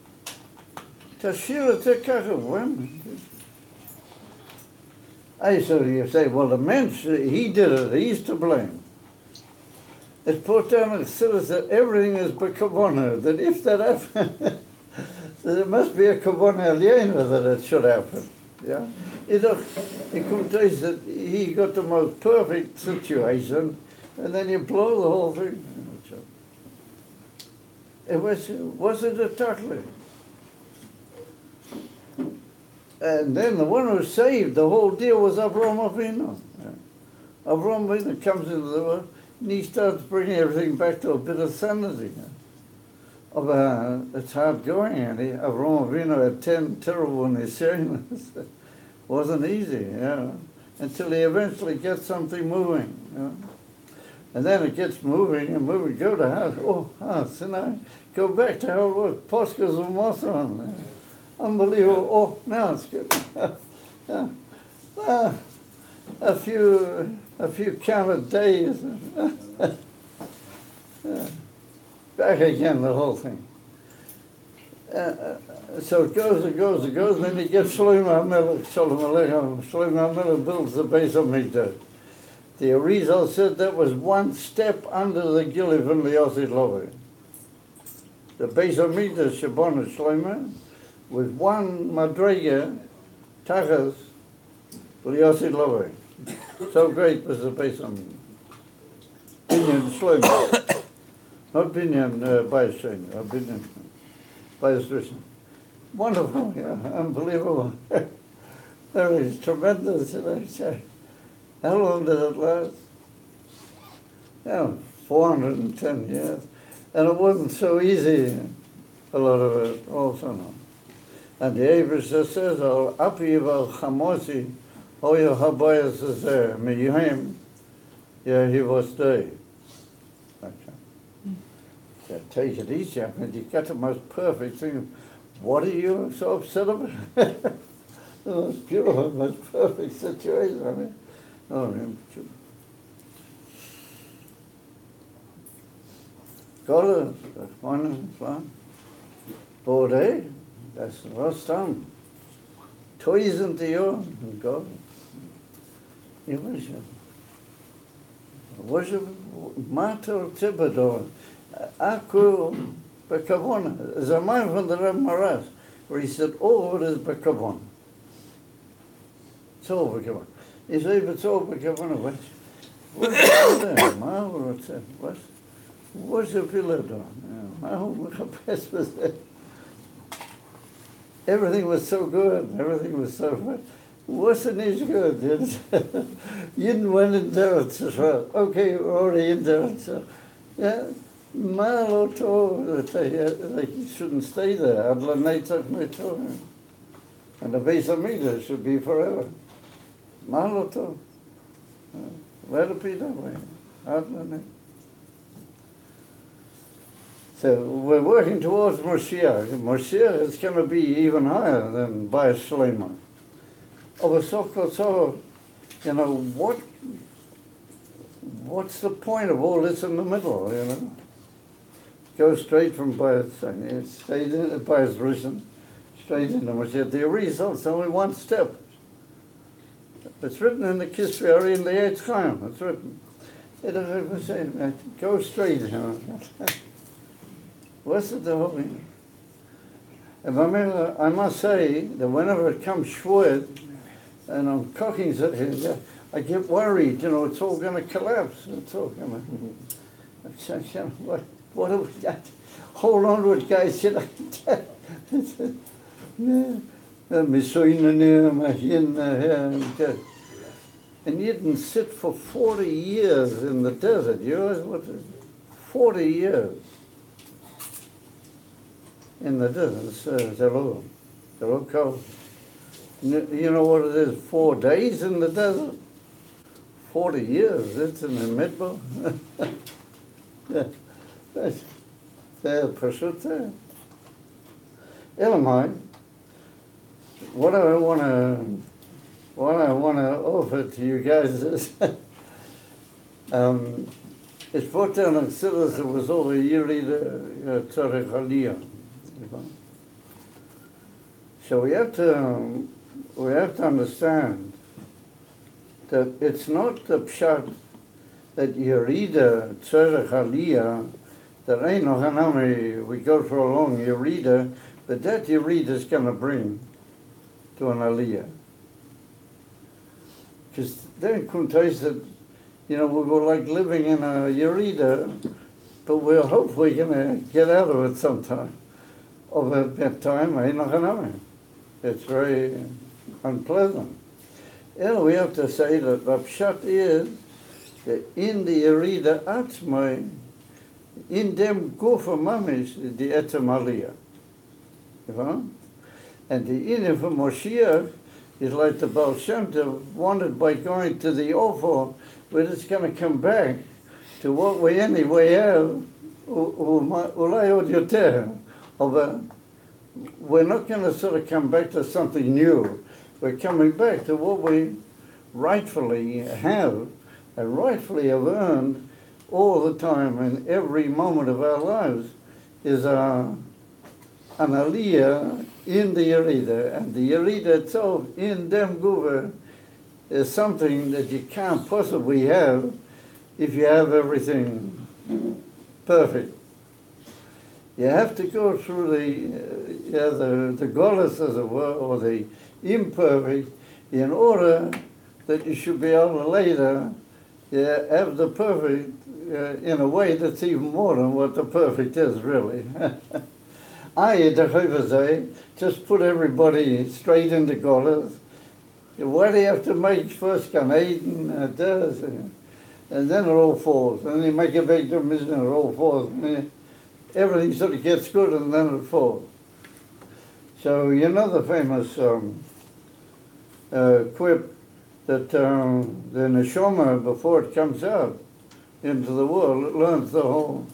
תשאיר את זה ככה. So you say, well, the mensch, he did it, he's to blame. It's put down in Chassidus that everything is b'kavanah, that if that happened, there must be a kavanah aliyena that it should happen. Yeah? It comes that he got the most perfect situation, and then you blow the whole thing. It wasn't a totally. And then the one who saved the whole deal was Avraham Avinu. Avraham Avinu comes into the world and he starts bringing everything back to a bit of sanity. It's hard going, and Avraham Avinu had 10 terrible Nisyanos. It wasn't easy, until he eventually gets something moving. And then it gets moving and moving. Go to house, go back to how it was. Poskas and Mothron. Unbelievable. Oh, now it's good. A few counted days. Back again, the whole thing. So it goes, and then you get Shlomo HaMelech, Shlomo HaMelech builds the Beis HaMikdash. The Arizal said that was one step under the Giliv and the Yossi Lovi. The Beis HaMikdash, Shabbon Shlomo, was one Madrega, Tachas, Yossi Lovi. So great was the Beis HaMikdash. Binyan Shlomo. Not Binyan Beis Shlomo, Binyan Beis Rishon. Wonderful, unbelievable. That is tremendous, I say. How long did it last? 410 years. And it wasn't so easy, a lot of it also. No. And the Abish says, Al Apiv al Chamosi, Oya Habayas is there, Miyuhim, he was there. So take it easy, you got the most perfect thing. What are you so upset about? The most beautiful, most perfect situation, Golle, das war Bode, das Rostam, tausende Jahre, Gott. Ich weiß ja, Mater Zibador, Akku Bekavona, is a man from the Rebbe Maras, where he said, all of it is Bekavona. It's all Bekavona. He said, it's all Bekavona, what's it? What's the pillar doing? Everything was so good, everything was so good. Wasn't it good? You didn't went in there as well. Okay, we're already in there. So, like you shouldn't stay there. And the Beis HaMikdash should be forever. Maloto. Let it be that way. So we're working towards Moshiach. Moshiach is going to be even higher than Bayis Shlomo. So, what's the point of all this in the middle, Go straight from Bayis Rishon, straight into Moshiach. The result's only one step. It's written in the Kisvei in the Eitz Chaim. It's written. Go straight, What's it the whole thing? I must say that whenever it comes Shvuos, and I'm cooking it, I get worried, it's all going to collapse. It's all going to... What have we got? Hold on to it, guys. And you didn't sit for 40 years in the desert. You know what? 40 years in the desert. They're all cold. You know what it is? 4 days in the desert? 40 years, it's in the middle. זה פשוט זה. אלא מה, what I want to offer to you guys is, it's brought down in Silas, it was over Yiri Tzarech Aliyah. So we have to understand that it's not the pshat that Yerida Tzarech Aliyah, that ain't no hanami, we go for a long Yerida, but that Yerida is going to bring to an Aliyah. Because then Kuntai said, you know, we were like living in a Yerida, but we're hopefully going to get out of it sometime. Over that time, ain't no hanami. It's very unpleasant. And we have to say that the pshat is that in the Yerida Atzmai, in them Gufa Mamish, the Etzem Aliyah. You know? And the Inyan for Moshiach is like the Baal Shem Tov wanted by going to the Ophel, we're just going to come back to what we anyway have, Ulay Od Yoter. We're not going to sort of come back to something new. We're coming back to what we rightfully have and rightfully have earned all the time in every moment of our lives is an aliyah in the Yerida. And the Yerida itself, in Dem Guva, is something that you can't possibly have if you have everything perfect. You have to go through the golus, as it were, or the imperfect, in order that you should be able to later have the perfect in a way that's even more than what the perfect is, really. Just put everybody straight into golus. Why do you have to make first Gan Eden? And then it all falls. And you make a big division, it all falls. Everything sort of gets good and then it falls. So you know the famous quip that the neshama, before it comes out into the world, it learns the whole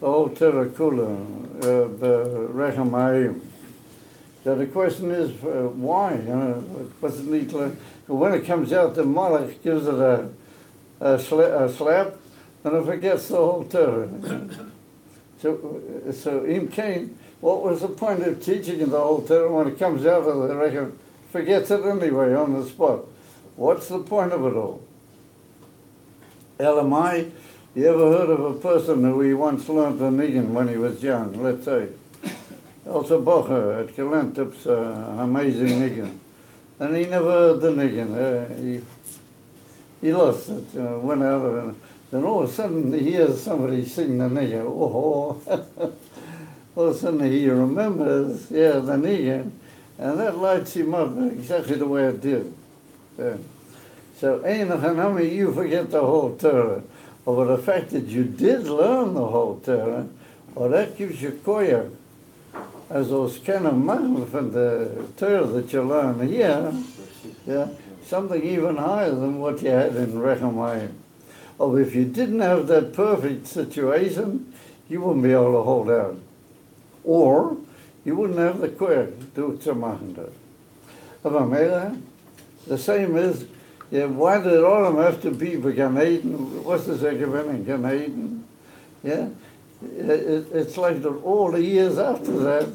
terakula, rechem hayim. So the question is, why? You know, what's it need to? When it comes out, the malach gives it a slap, and it forgets the whole Torah. So in Cain, what was the point of teaching the whole Torah when it comes out of the record? Forgets it anyway on the spot. What's the point of it all? Elamai, you ever heard of a person who he once learned the niggin when he was young, let's say? Also Bocher at Kalentip's amazing niggin. And he never heard the niggin. He lost it, went out of it. Then all of a sudden he hears somebody sing the niggin. Oh, all of a sudden he remembers, the niggin, and that lights him up exactly the way it did. So, Hanami, you forget the whole Torah. Or the fact that you did learn the whole Torah, or that gives you koyak, as those kind of man from the Torah that you learn here, something even higher than what you had in Rechem Hayim. Or if you didn't have that perfect situation, you wouldn't be able to hold out. Or you wouldn't have the koyak to tzemach. The same is, why did Olam have to be for Gan Eden? What's the second in Gan Eden? It's like that all the years after that,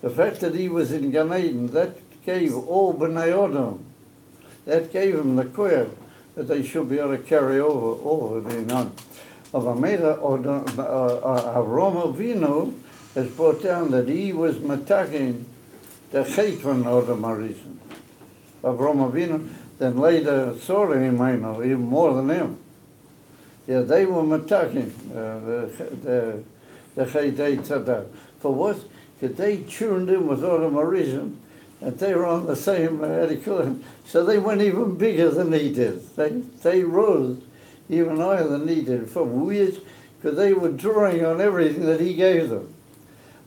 the fact that he was in Gan Eden, that gave all B'nai Adam, that gave him the koyach that they should be able to carry over the Inan. Of Ameda, Avram Avinu has brought down that he was mataking the chait von Adam Arisen. Avram Avinu, then later Sorah Imaino, even more than him. They were mataking the chait tzedakah. For what? Because they tuned in with Adam Arisen, and they were on the same etiquette. So they went even bigger than he did. They rose even higher than he did from weird, because they were drawing on everything that he gave them.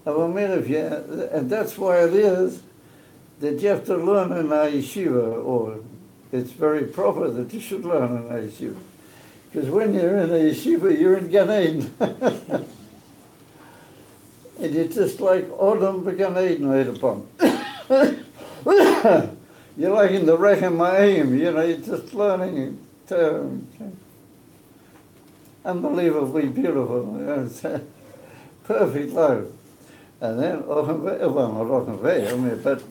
And that's why it is that you have to learn in a yeshiva, or it's very proper that you should learn in a yeshiva. Because when you're in a yeshiva, you're in Gan Eden. And you're just like Adam began Eden later upon. You're like in the Rechem Ma'im, you know, you're just learning. Unbelievably beautiful. You know, it's a perfect life. And then, but,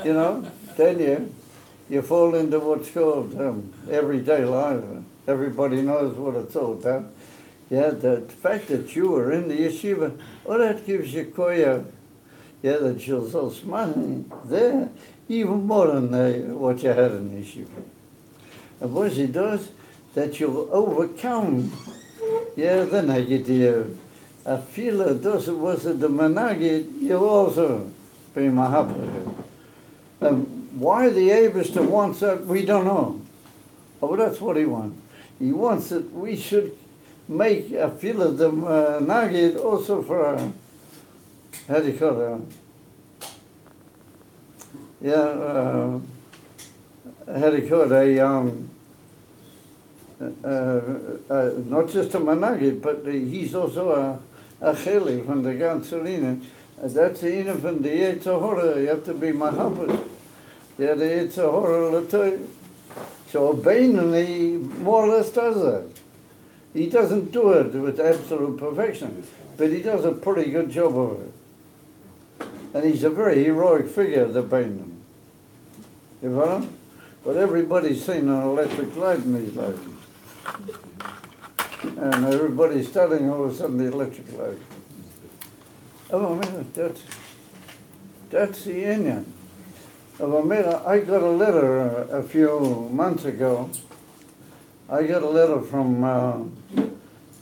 you know, then you fall into what's called everyday life. Everybody knows what it's all about. Yeah, the fact that you were in the yeshiva, that gives you koya. Yeah, that you're so smart there, even more than what you had in the yeshiva. And what he does, that you'll overcome, the negative. I feel that those who was the managid, you'll also be mahabra. Why the Abishta wants that, we don't know. Oh, that's what he wants. He wants that we should make a feel of the nagid also for how do you call it? How do you call it? Not just a managid, but he's also a cheli from the Gansulina. That's the inner from the Yetzirah. You have to be mahabed. Yeah, the Yetzirah. So Bainani more or less does that. He doesn't do it with absolute perfection, but he does a pretty good job of it. And he's a very heroic figure, the Bainani. You know? But everybody's seen an electric light in these lives. And everybody's studying all of a sudden the electric light. Oh, man, that's the Indian. I got a letter a few months ago. I got a letter from,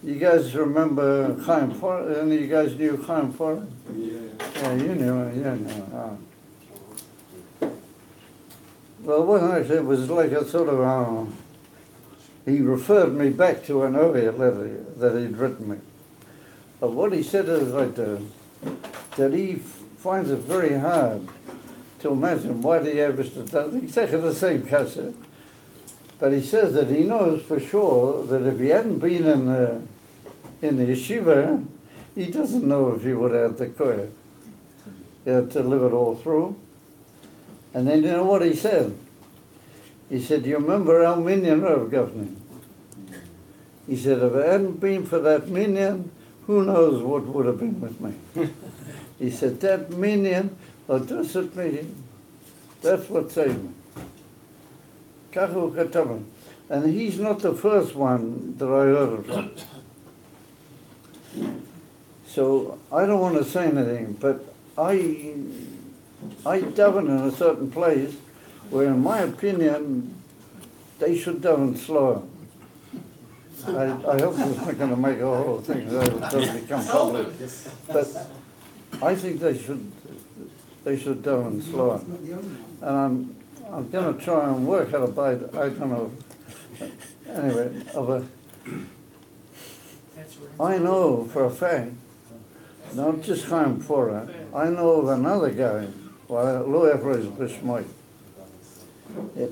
you guys remember Chaim Forrest? Any of you guys knew Chaim Forrest? Yeah, you knew, Well, it wasn't actually, it was like a sort of, he referred me back to an earlier letter that he'd written me. But what he said is like that he finds it very hard to imagine why the Abishta does exactly the same kasha. But he says that he knows for sure that if he hadn't been in the yeshiva, he doesn't know if he would have the koyah. He had to live it all through. And then you know what he said? He said, you remember our minion, Rabbi Gafni? He said, if it hadn't been for that minion, who knows what would have been with me? He said, that minion, that's what saved me. And he's not the first one that I heard it from. So I don't want to say anything, but I daven in a certain place where, in my opinion, they should daven slower. I hope it's not going to make a whole thing that it doesn't become public. But I think they should daven slower. And I'm going to try and work out about it. I don't know. Anyway, I know for a fact, not just Chaim Fora, I know of another guy,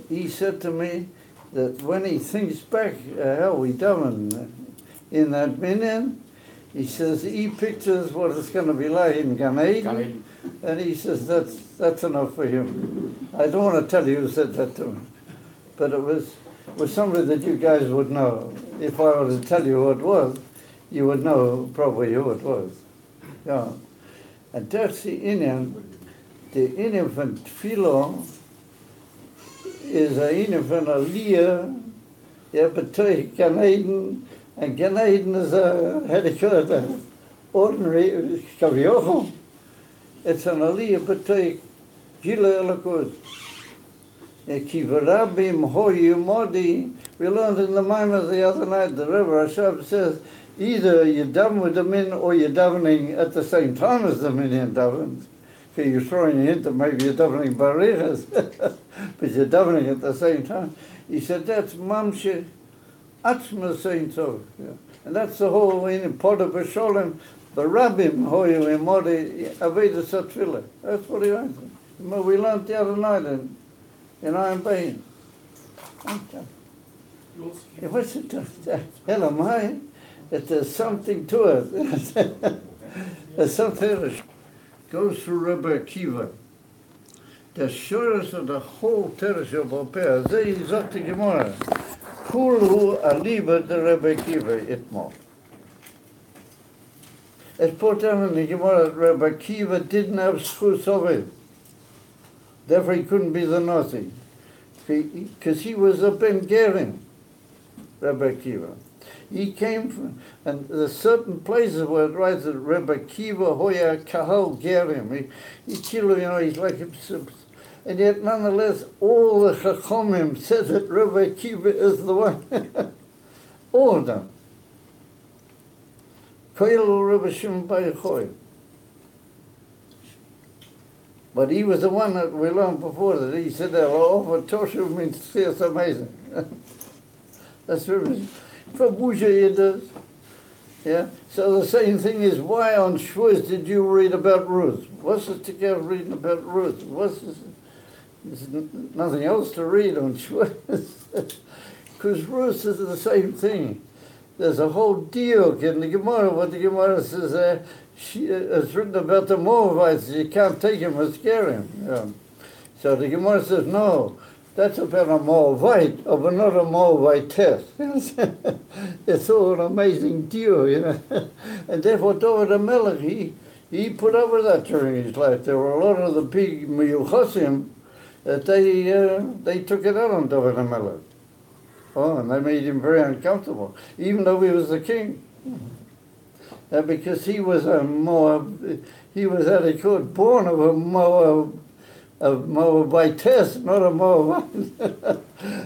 he said to me that when he thinks back how we daven in that minyan, he says he pictures what it's going to be like in Gan Eden, and he says that's enough for him. I don't want to tell you who said that to me, but it was somebody that you guys would know. If I were to tell you who it was, you would know probably who it was. Yeah. And that's the Indian from Tfilo is a Indian from Aliyah, but Gan Eden, and Gan Eden is ordinary Kaviochel. It's an Aliyah, but Gila Elokut. Kivarabim Hoyu Modi. We learned in the Maimah the other night, the Rebbe Rashab says, either you daven with the min or you're davening at the same time as the minyan davens. Okay, you're throwing a hint that maybe you're davening barichas, but you're davening at the same time. He said that's mamshe atzma saying so. Yeah. And that's the whole in Potter B'Sholem, the rabbim hoyu imodi aveda satfila. That's what he wants. We learned the other night in Iron Bain. What's it? Hell am I? That there's something to it. There's something that goes through Rabbi Akiva. The shores of the whole Teresh of Opera. They sagt die Gemara. Kulu aliba de Rabbi Akiva itmol. It's put down in the Gemara that Rabbi Akiva didn't have Shvuos over him. Therefore he couldn't be the Nazi. Because he was a Ben Gerim, Rabbi Akiva. He came from, and there's certain places where it writes that Rabbi Akiva hoya kahal Gerim. He's like himself. And yet nonetheless all the Chachomim said that Rabbi Akiva is the one. All of them. Rabbi Shimon bar Yochai. But he was the one that we learned before that he said that over Toshu means it's amazing. That's really for Busha it does. Yeah. So the same thing is why on Shvuos did you read about Ruth? What's it to get reading about Ruth? There's nothing else to read on Shvuos. Because Ruth is the same thing. There's a whole diuk in the Gemara. What the Gemara says, it's written about the Moabites. You can't take him or scare him. Yeah. So the Gemara says, no, that's about a Moabite, but not a Moabitess. It's all an amazing diuk, And therefore, David HaMelech, he put up with that during his life. There were a lot of the big Miyuchasim that they took it out on David HaMelech. Oh, and they made him very uncomfortable, even though he was the king. Because he was a Moab, he was born of a Moabitess, not a Moabite.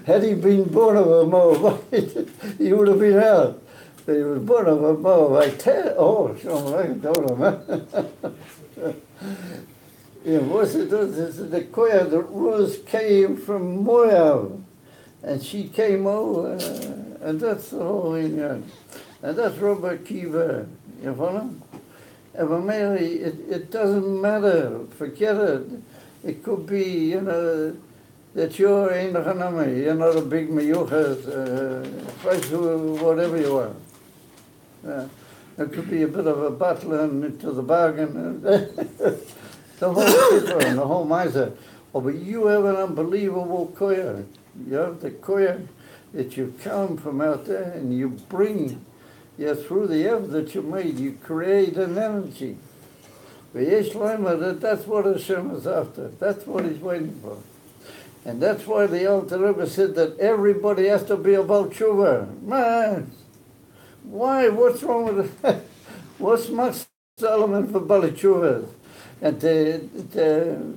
Had he been born of a Moabite, he would have been out. But he was born of a Moabitess. Oh, what's it? The Koya, the Rose came from Moab. And she came over, and that's the whole thing. And that's Rabbi Akiva, you follow? It doesn't matter, forget it. It could be, that you're in Hanami, you're not a big miyuchas, whatever you are. It could be a bit of a battle into the bargain. The whole Sifra and the whole Miser. Oh, but you have an unbelievable koya. You have the koya that you come from out there and you bring, through the effort that you made, you create an energy. That's what Hashem is after. That's what he's waiting for. And that's why the Alter Rebbe said that everybody has to be about tshuva. Man, why? What's wrong with it? What's Max Solomon for Bali Tshuva? And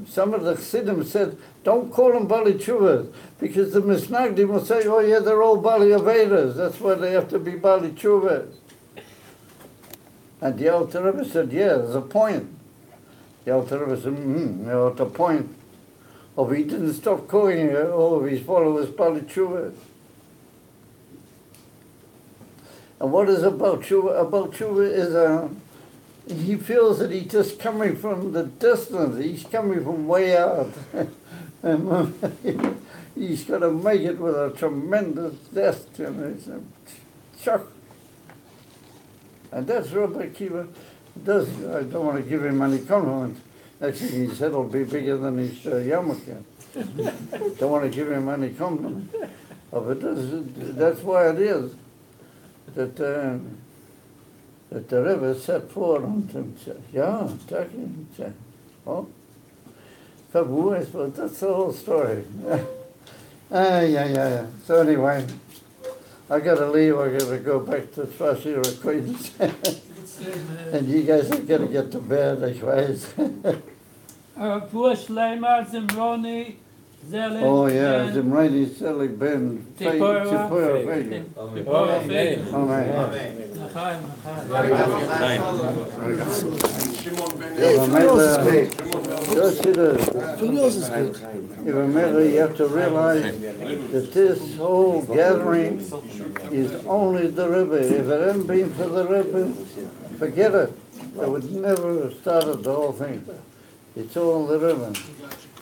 some of the Chassidim said, don't call them Bali Tshuvas, because the Misnagdim will say, oh yeah, they're all Bali Avedas. That's why they have to be Bali Tshuvas. And the Alter Rebbe said, yeah, there's a point. The Alter Rebbe said, there's a point. Oh, he didn't stop calling all of his followers Bali Tshuvas. And what is about Tshuva? About Tshuva is he feels that he's just coming from the distance. He's coming from way out. And he's got to make it with a tremendous zest. It's a shock. And that's Rabbi Akiva does. I don't want to give him any compliments. Actually, his head will be bigger than his yarmulke. Don't want to give him any compliments. But that's why it is that the Rebbe set forward on him. Yeah, talking. Oh, Farbrengen, but that's the whole story. Yeah. So anyway, I got to leave. I got to go back to Trashy acquaintance. And you guys are going to get to bed, I suppose. Oh yeah, Zimrani Zelig Ben Tzipora Fegen. Amen. You have to realize that this whole gathering is only the Rebbe. If it hadn't been for the Rebbe, forget it. I would never have started the whole thing. It's all the river.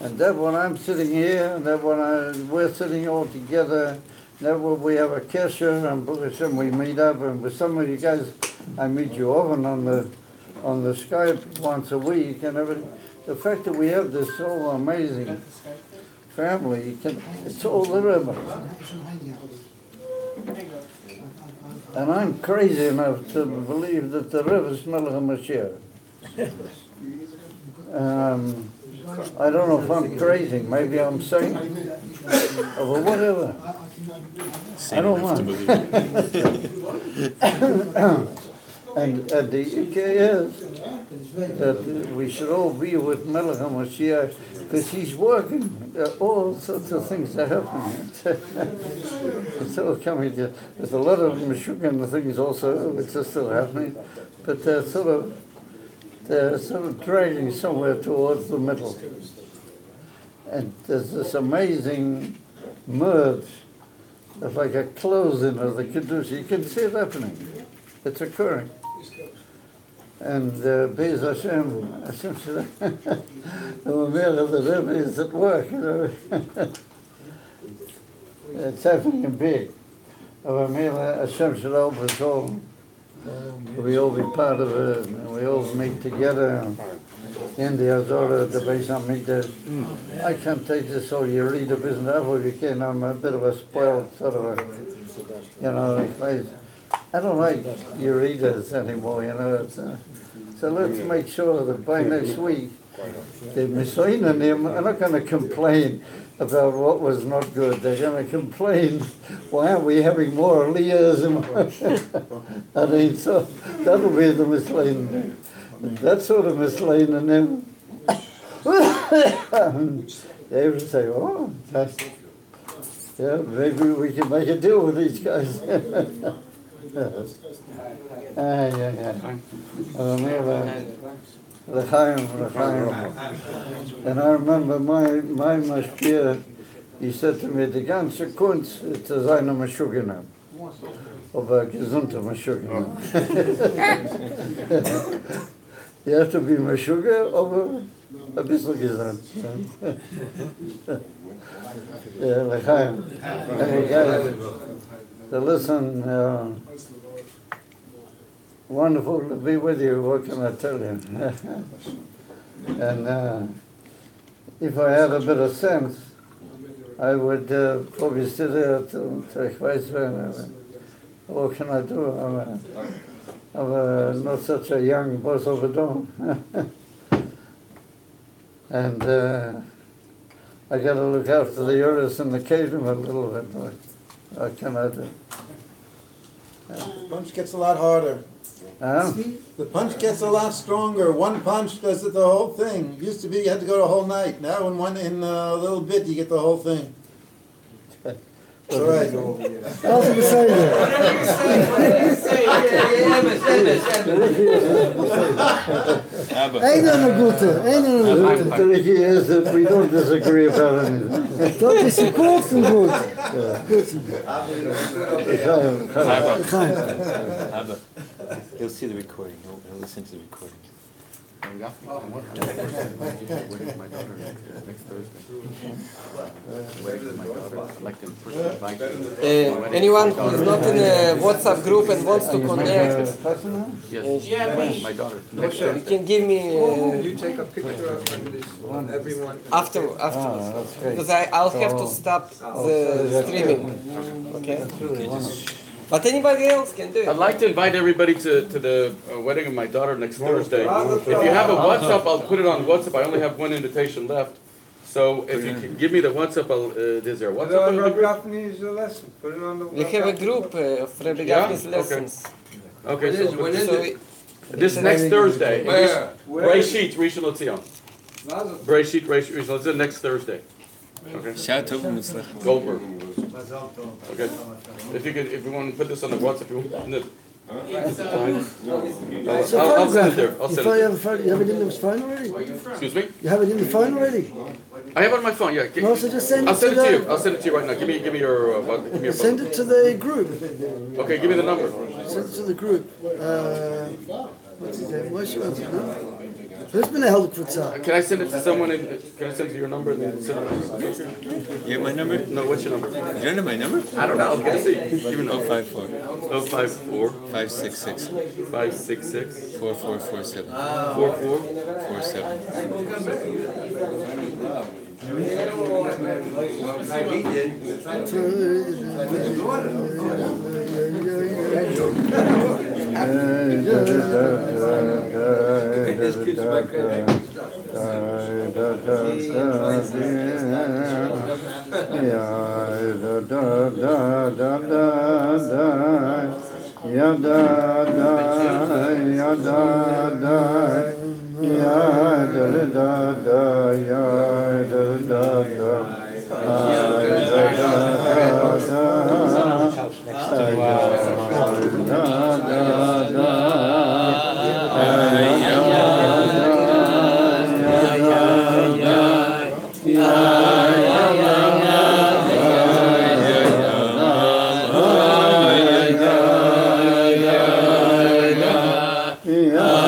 And that when I'm sitting here, and that when we're sitting all together, that when we have a kesher, and Baruch Hashem, we meet up, and with some of you guys, I meet you often on the Skype once a week, and everything. The fact that we have this so amazing family, it's all the river. And I'm crazy enough to believe that the river is Melech HaMashiach. I don't know if I'm crazy, maybe I'm sane, or whatever. I don't mind. And the Ikea is that we should all be with Melech HaMashiach because he's working. All sorts of things are happening. It's all coming together. There's a lot of Meshuggah things also which are still happening, but they're sort of dragging somewhere towards the middle. And there's this amazing merge of like a closing of the Kiddush. You can see it happening. It's occurring. And Be'ez Hashem said, the Mamir of the Rebbe is at work, you know. It's happening big. The Mamir Hashem should help us all. We all be part of it, and we all meet together in the Azora, the Beis HaMikdash. I can't take this whole Yerida business up if you can. I'm a bit of a spoiled sort of a, you know, place. I don't like Yeridas anymore, you know. So let's make sure that by next week, the Messianim are not going to complain about what was not good. They're going to complain, why aren't we having more Aliyahs? I mean, so that'll be the Messianim. That sort of Messianim. They would say, oh, that's, yeah, maybe we can make a deal with these guys. And I remember my mashpia, he said to me, the ganze Kunst ist zu seiner Meshuggah, aber gesunde Meshuggah. You have to be Meshuggah, aber a bisschen gesund. Yeah, l'chaim. Hey guys, so listen, wonderful to be with you, what can I tell you? And if I had a bit of sense, I would probably sit there till what can I do? I'm not such a young boss of a dome. And I got to look after the Uris and the Kedem a little bit. What can I do? The punch gets a lot harder. The punch gets a lot stronger. One punch does it the whole thing. Used to be you had to go the whole night. Now in a little bit you get the whole thing. All right. The trick is that we don't disagree about anything. Don't is kurz und gut. He'll see the recording. He'll listen to the recording. Anyone who is not in a WhatsApp group and wants to connect, My daughter. you can give me You take a picture of everyone. afterwards, because I'll have to stop the streaming. Okay. But anybody else can do it. I'd like to invite everybody to the wedding of my daughter next Thursday. If you have a WhatsApp, I'll put it on WhatsApp. I only have one invitation left. So if you can give me the WhatsApp, is there a Put it on WhatsApp? Rabbi Gafni's lesson. Put it on the. We have a group of Rabbi Gafni's lessons. Okay, When is so it? this next Thursday. Where? Breshit, Rishon LeZion. Breshit, Rishon LeZion, next Thursday. Okay. Shout out to Muslech. Goldberg. Okay. If you want to put this on the WhatsApp, I'll send it there. I'll send it there. You have it in the phone already? Excuse me? You have it in the phone already? I have it on my phone, yeah. No, so just send I'll it send to it to you. the, I'll send it to you right now. Give me your give me your send phone. it to the group. Okay, give me the number. Send it to the group. What's his name? What's your name? Das bin eine Quitzer. Can I send it to someone? Can I send it to your number and then send it? You have my number? No, what's your number? You don't have my number? I don't know. I'm gonna see. Give me 054 054 566 566 4447 Yeah.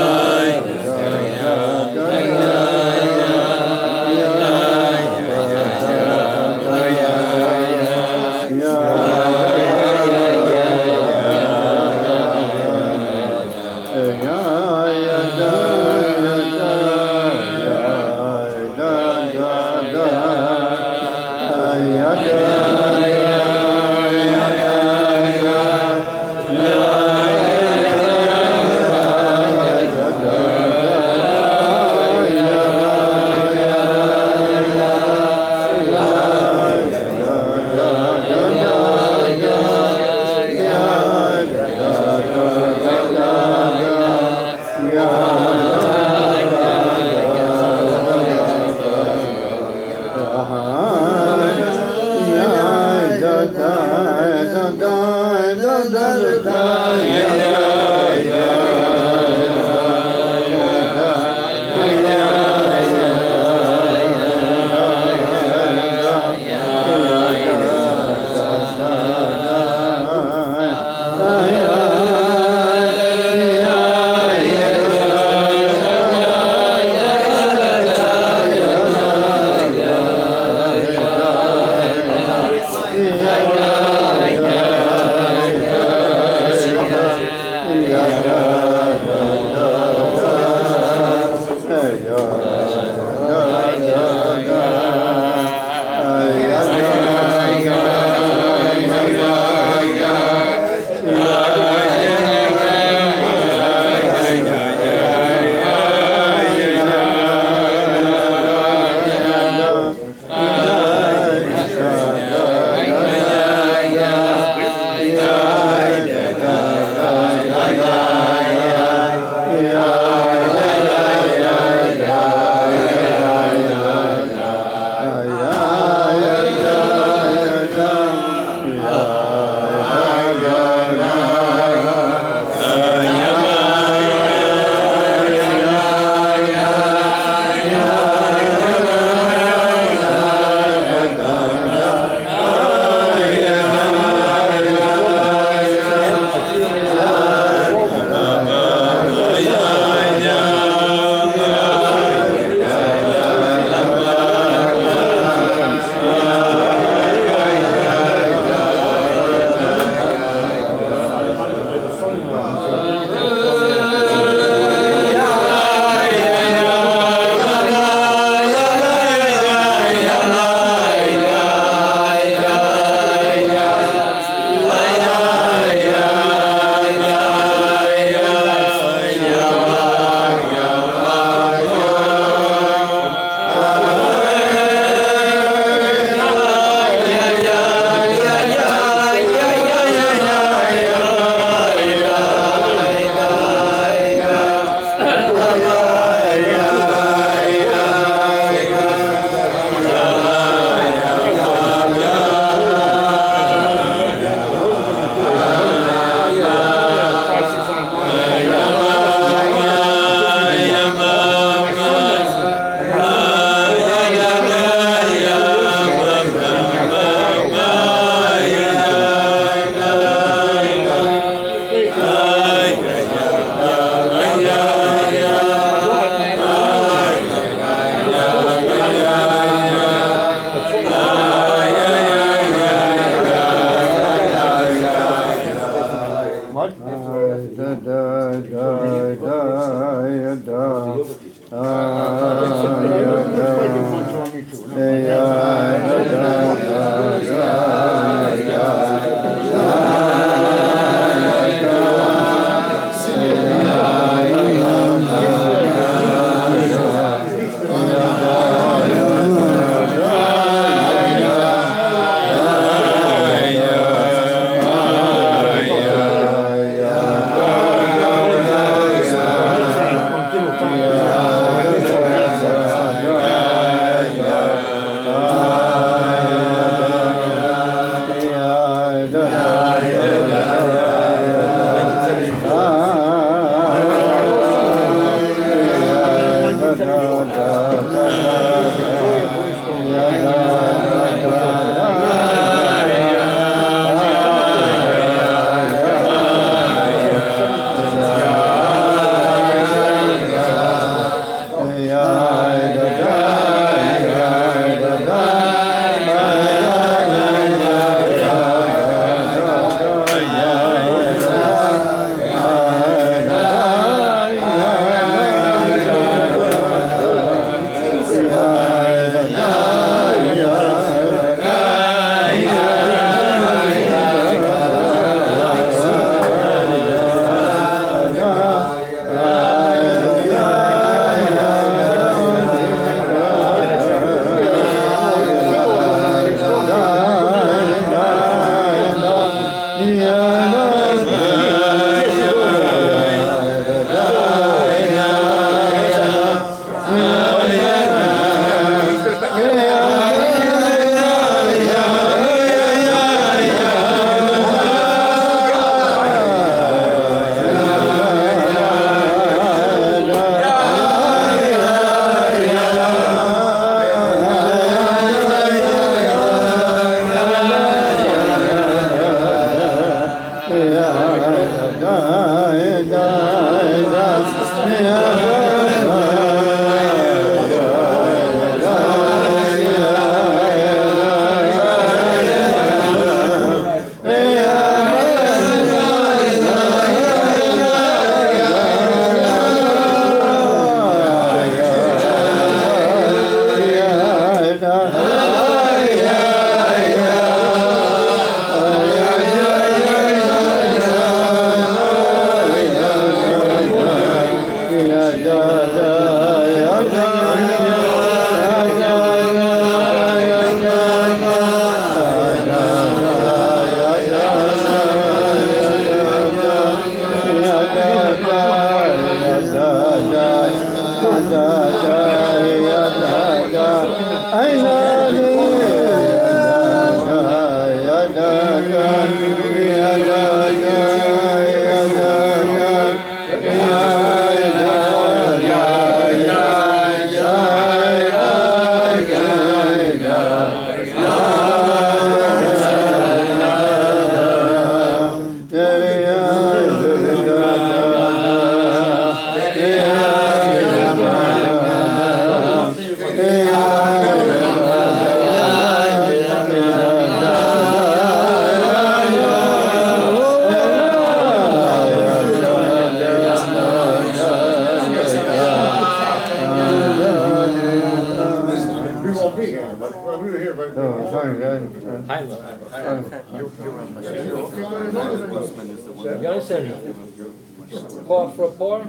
Pour for a pour?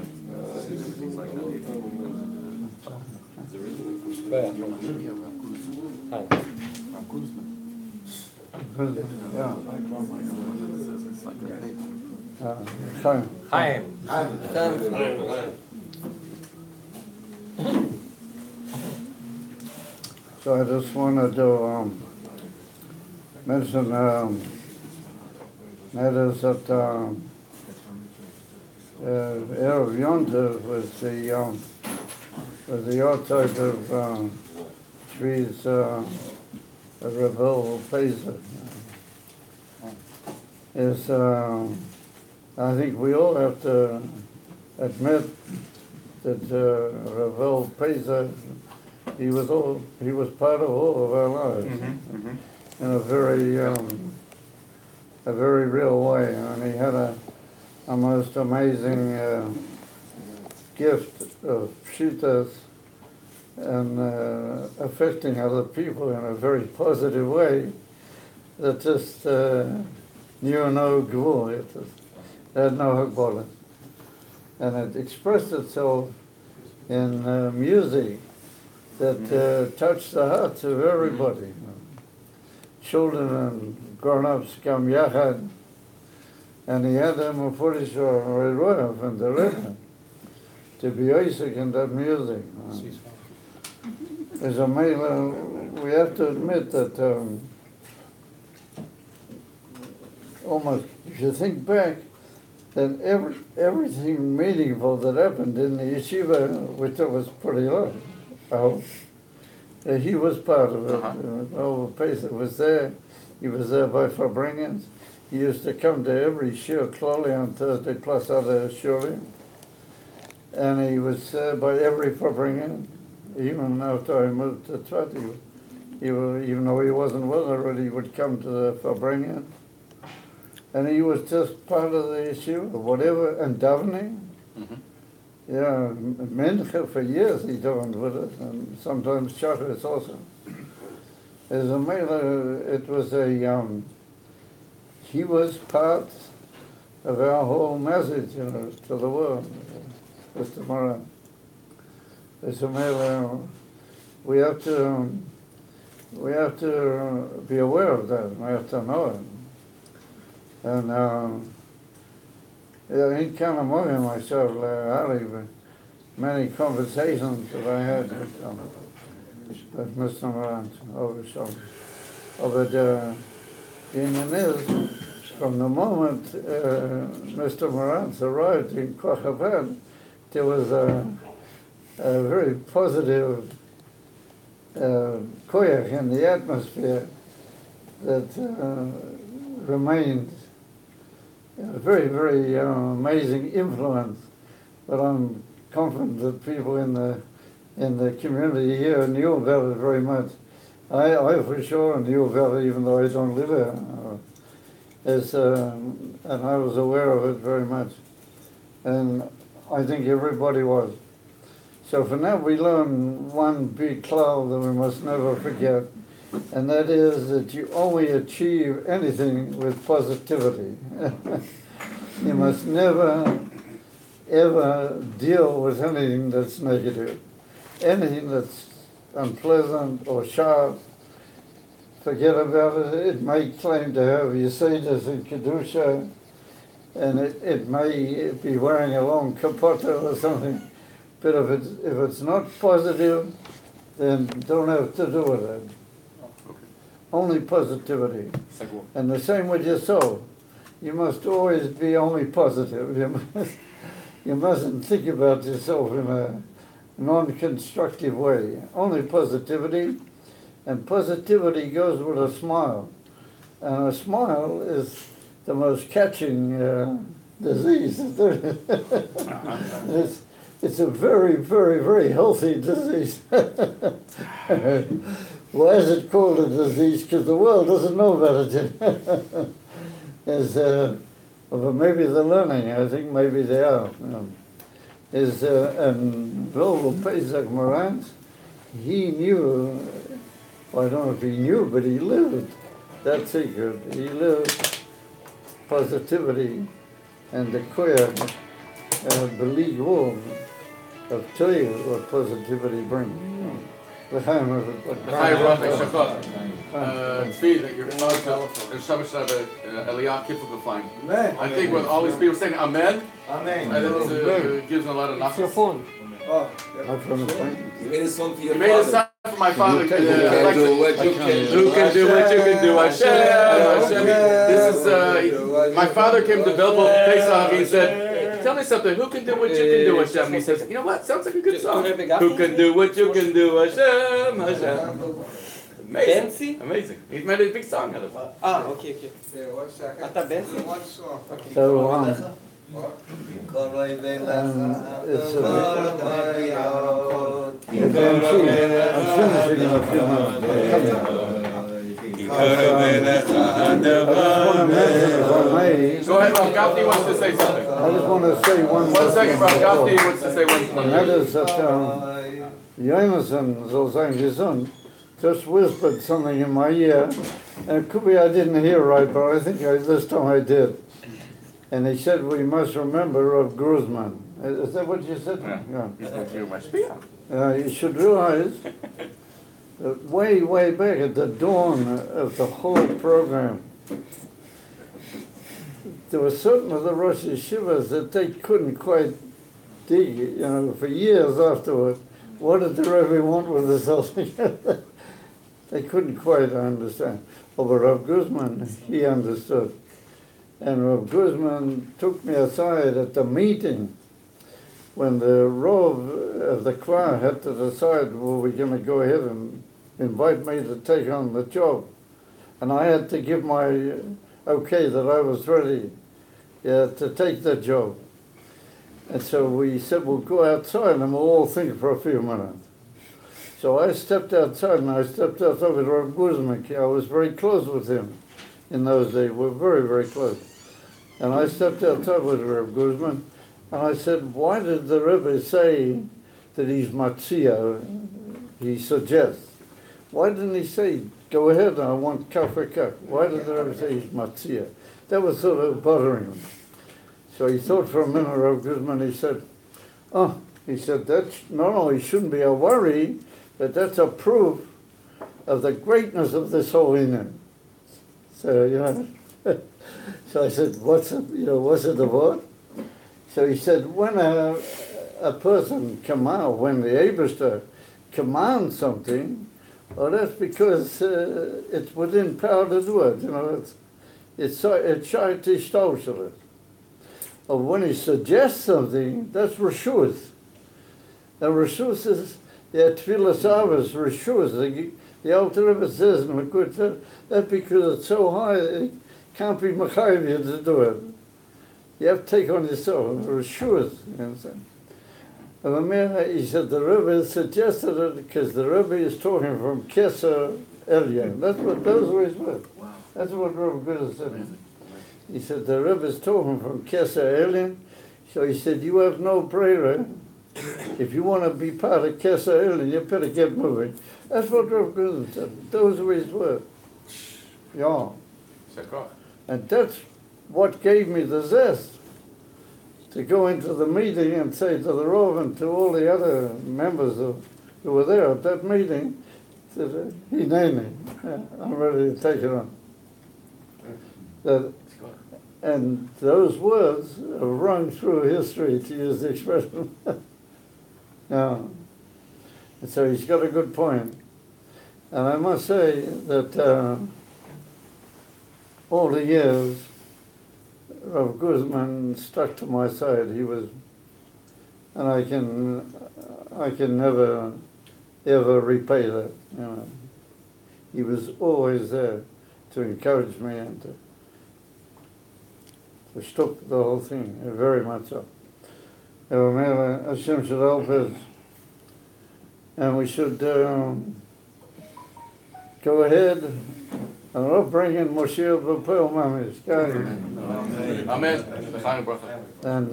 Where? Hi. Hi. So I just wanted to mention matters that Erev Yontif was the outside of Shvuos Revel Pesa. Is I think we all have to admit that Revel Pesa, he was part of all of our lives in a very real way, and he had a most amazing gift of pshitas and affecting other people in a very positive way that just knew no gvul, it had no hagbola. And it expressed itself in music that touched the hearts of everybody. Children and grown-ups come yachad, and he had them a Polish Royal and the Rebbe to be Isaac in that music. As a male, we have to admit that almost, if you think back, that everything meaningful that happened in the yeshiva, which was pretty low, he was part of it. All the Pesach was there. He was there by Farbrengen. He used to come to every shir closely on Thursday, plus other shurim. And he was there by every Farbrengen. Even after I moved to Tzvat, even though he wasn't well already, he would come to the Farbrengen. And he was just part of the yeshiva, whatever, and davening. Yeah, Mencha for years he davened with us, and sometimes Shacharis also. As a male, it was he was part of our whole message, to the world, Mr. Moran. As a male, we have to be aware of that, we have to know it. And in Kanamoya myself, many conversations that I had with Mr. Morant over something. But the Indian is, from the moment Mr. Morant arrived in Kochavan, there was a very positive koyach in the atmosphere that remained a very, very amazing influence. But I'm confident that people in the community here knew about it very much. I for sure knew about it, even though I don't live here. And I was aware of it very much. And I think everybody was. So for now we learn one big cloud that we must never forget, and that is that you only achieve anything with positivity. You must never, ever deal with anything that's negative. Anything that's unpleasant or sharp, forget about it. It may claim to have Yesodus and Kedusha, and it may be wearing a long kapota or something, but if it's not positive, then don't have to do with it. Only positivity. And the same with your soul. You must always be only positive. You mustn't think about yourself in a non-constructive way. Only positivity. And positivity goes with a smile. And a smile is the most catching disease. It's a very, very, very healthy disease. Why is it called a disease? Because the world doesn't know about it. Well, maybe they're learning. I think maybe they are. And Bill Pesach Morant, he knew, well, I don't know if he knew, but he lived that secret. He lived positivity and the koyach, believe all of tell you what positivity brings. The Chaim of it. Tzvi, that your father and Shabbos Eliyah Kippur gefallen. I think with all these people saying Amen, Amen. and it gives them a lot of nachas. Your phone. Oh, You made a song for your You made a song for my father. Who can do what you can do? Who can do what you can do? Hashem, Hashem. This is, my father came to Belbo Pesach, he said, tell me something, who can do what you can do, Hashem? And he says, you know what, sounds like a good song. Who can do what you can do, Hashem, Hashem. Amazing, amazing. He's made a big song out of it. Okay. yeah, 1 second. Ata Benzi? One song. So, It's I'm finishing in a few minutes. Go ahead, Rabbi Gafni wants to say something. I just want to say one more 1 second, thing. Rabbi Gafni wants to say one And thing. that is that Jameson, so sein Gesund, just whispered something in my ear, and it could be I didn't hear right, but I think this time I did. And he said we must remember of Grossman. Is that what you said? Yeah. You should realize that way back at the dawn of the whole program, there were certain of the Rosh Yeshivas that they couldn't quite dig, for years afterward. What did the Rebbe want with this whole thing? They couldn't quite understand. Oh, but Rav Guzman, he understood. And Rav Guzman took me aside at the meeting when the Rav of the choir had to decide, well, we're going to go ahead and invite me to take on the job. And I had to give my okay that I was ready to take the job. And so we said, we'll go outside and we'll all think for a few minutes. So I stepped outside, and I stepped outside with Rav Guzman. I was very close with him in those days. We were very, very close. And I stepped outside with Rav Guzman, and I said, why did the Rebbe say that he's Matzia? He suggests. Why didn't he say, go ahead, I want kaf for kaf? Why did the Rebbe say he's Matzia? That was sort of bothering him. So he thought for a minute, Rav Guzman, he said, that not only shouldn't be a worry, but that's a proof of the greatness of this whole Indian. So, so I said, what's it about? So he said, when a person when the Eibishter commands something, well, that's because it's within power to do it. It's shy to shtoshel. Or when he suggests something, that's reshus. And reshus is tefillas avos, reshus. The Alter Rebbe says in the good that because it's so high, it can't be mechayiv you to do it. You have to take on yourself reshus. You understand? And he said the Rebbe suggested it because the Rebbe is talking from Keser Elyon. That's what those were his words. That's what Rabbi Gafni said. He said the Rebbe is talking from Keser Elyon. So he said you have no prayer. If you want to be part of Keser Elyon, you better get moving. That's what Rabbi Gafni said. Those were his words. Yeah. And that's what gave me the zest to go into the meeting and say to the Rav and to all the other members who were there at that meeting, that I'm ready to take it on. And those words have rung through history, to use the expression. Yeah. And so he's got a good point. And I must say that all the years, Rav Guzman stuck to my side. He was, and I can never, ever repay that. He was always there to encourage me and to stop the whole thing, very much so. Hashem should help us, and we should go ahead and not bring in Moshiach B'Pel Mamish. Amen. And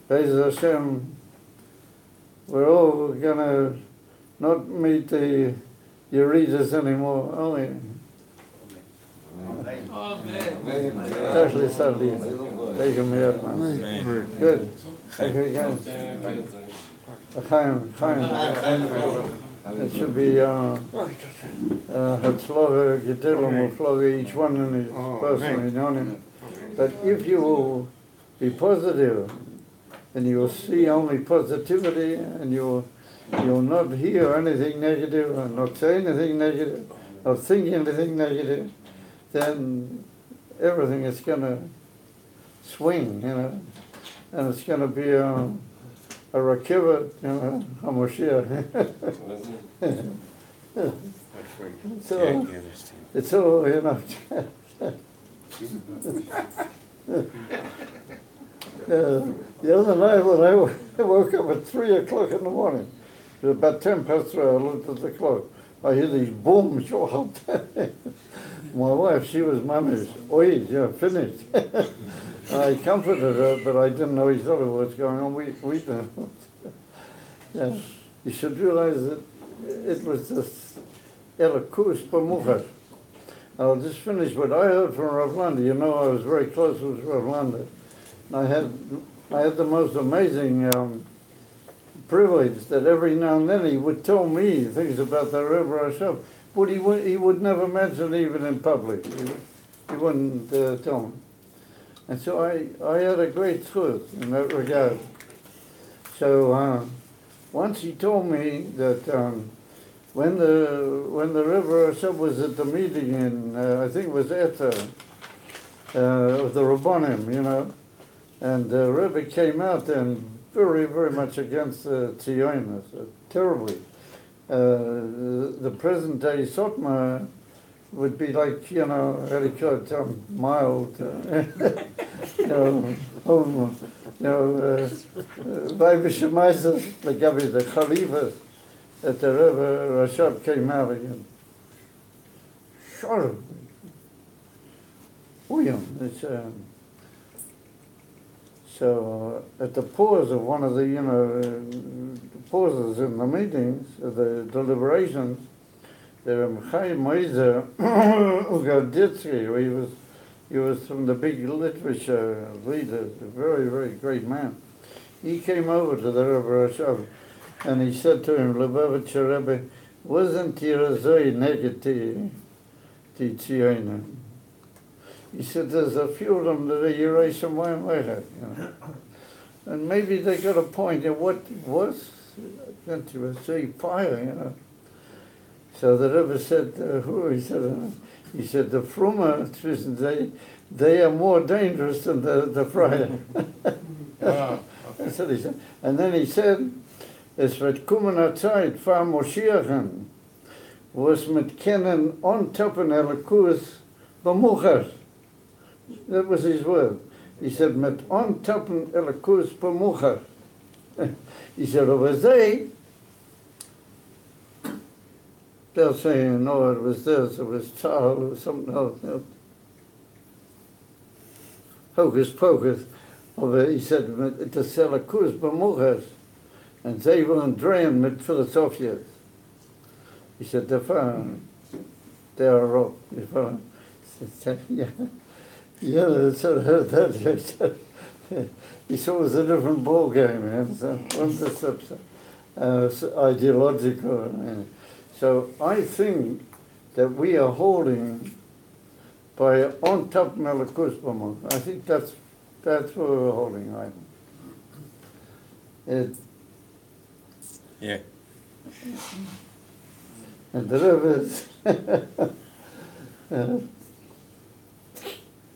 Be'ez Hashem, we're all gonna not meet the Yeridas anymore, only. Especially Sunday. Take him here, man. Good. Thank you again. Chaim. It should be Hatzlova, Gedolim, Ufloga, each one in his personal union. But if you will be positive, and you will see only positivity, and you'll not hear anything negative, and not say anything negative, or think anything negative, then everything is going to swing, and it's going to be a rakiva, a Moshiach. It's all, the other night when I woke up at 3 o'clock in the morning, it was about 10 past 3, I looked at the clock. I hear these booms all day. My wife, she was mummies. Oi, you're finished. I comforted her, but I didn't know exactly what's going on. We don't. Yeah. You should realize that it was this Elikus Pamuchas. I'll just finish what I heard from Rav Landa. You know, I was very close with Rav Landa. I had the most amazing privilege that every now and then he would tell me things about the Rebbe Hashem, but he would never mention even in public. He wouldn't tell me. And so I had a great truth in that regard. So once he told me that when the Rebbe Hashem was at the meeting in, I think it was Eta, of the Rabbanim, you know, and the Rebbe came out and very, very much against the Tzionis, terribly. The present day Sotma would be like, you know, how do you call it, mild, Weibische Meisters, the Gabi, the Khalifas, that the Rebbe Rashab came out again. Sure. It's so at the pause of one of the, pauses in the meetings, the deliberations, there was Chaim Moiser Ugaditsky, he was from the big literature leaders, a very, very great man. He came over to the Rebbe Rashab and he said to him, Lubavitcher Rebbe, wasn't Tirazoi negative to Tzioina? He said, there's a few of them that are Yerusha Moyim Lecha, you know. And maybe they got a point in what was meant to say fire, you know. So the Rebbe said, who? He said, the Fruma, they are more dangerous than the Freier. That's what he said. And then he said, es wird kommen a Zeit, vor Moschiachen, was mit kennen on top in Elikus bemuchas. That was his word. He said, met on top in Elikus bemuchas. He said, over there, they're saying, no, it was this, it was Charles, it was something else. You know. Hocus pocus. He said, het is Elikus bemuchas. And they weren't drained with philosophias. He said, they are wrong. Yeah, that's what I heard that. He saw it was a different ball game, man. So ideological. So I think that we are holding by on top Melakus. I think that's what we're holding right now. Yeah. And the rivers.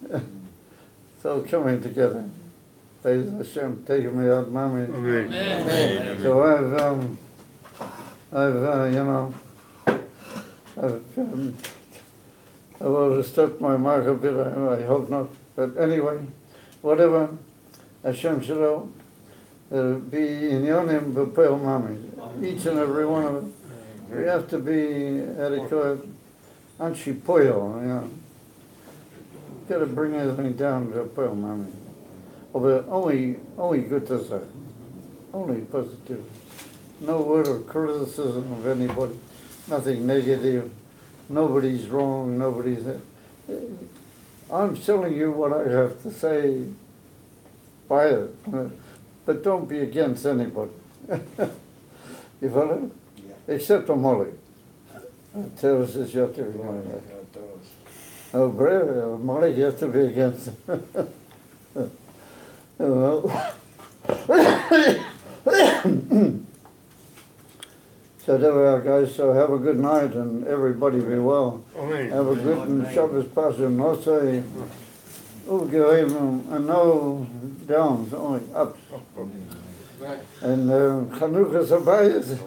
It's all coming together. Praise Hashem, taking me out, mommy. So I've overstepped my mark a bit, I hope not. But anyway, whatever, Hashem Shalom. Be in Yonim B'Peil Mami. Each and every one of us. We have to be adequate, Anshi Poyo, you know. Got to bring everything down to Peil Mami. But only good to say. Only positive. No word of criticism of anybody. Nothing negative. Nobody's wrong. Nobody's. I'm telling you what I have to say by it. But don't be against anybody. You follow? Yeah. Except for Molly. Tell us it's your to oh, brave, Molly, you have to be against well. So there we are, guys. So have a good night and everybody be well. Have a good and Shabbos Pascha. No say, and no downs, only ups. And Chanukah Sabayis.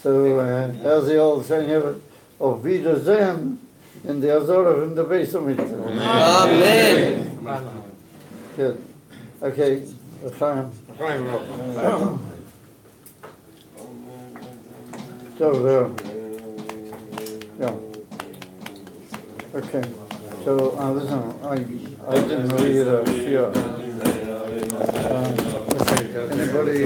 So as the old saying ever, auf Wiedersehen in the Azorah in the base of it. Amen. Good. Okay. Fine. So, yeah. Okay. So, listen, I didn't read here. Anybody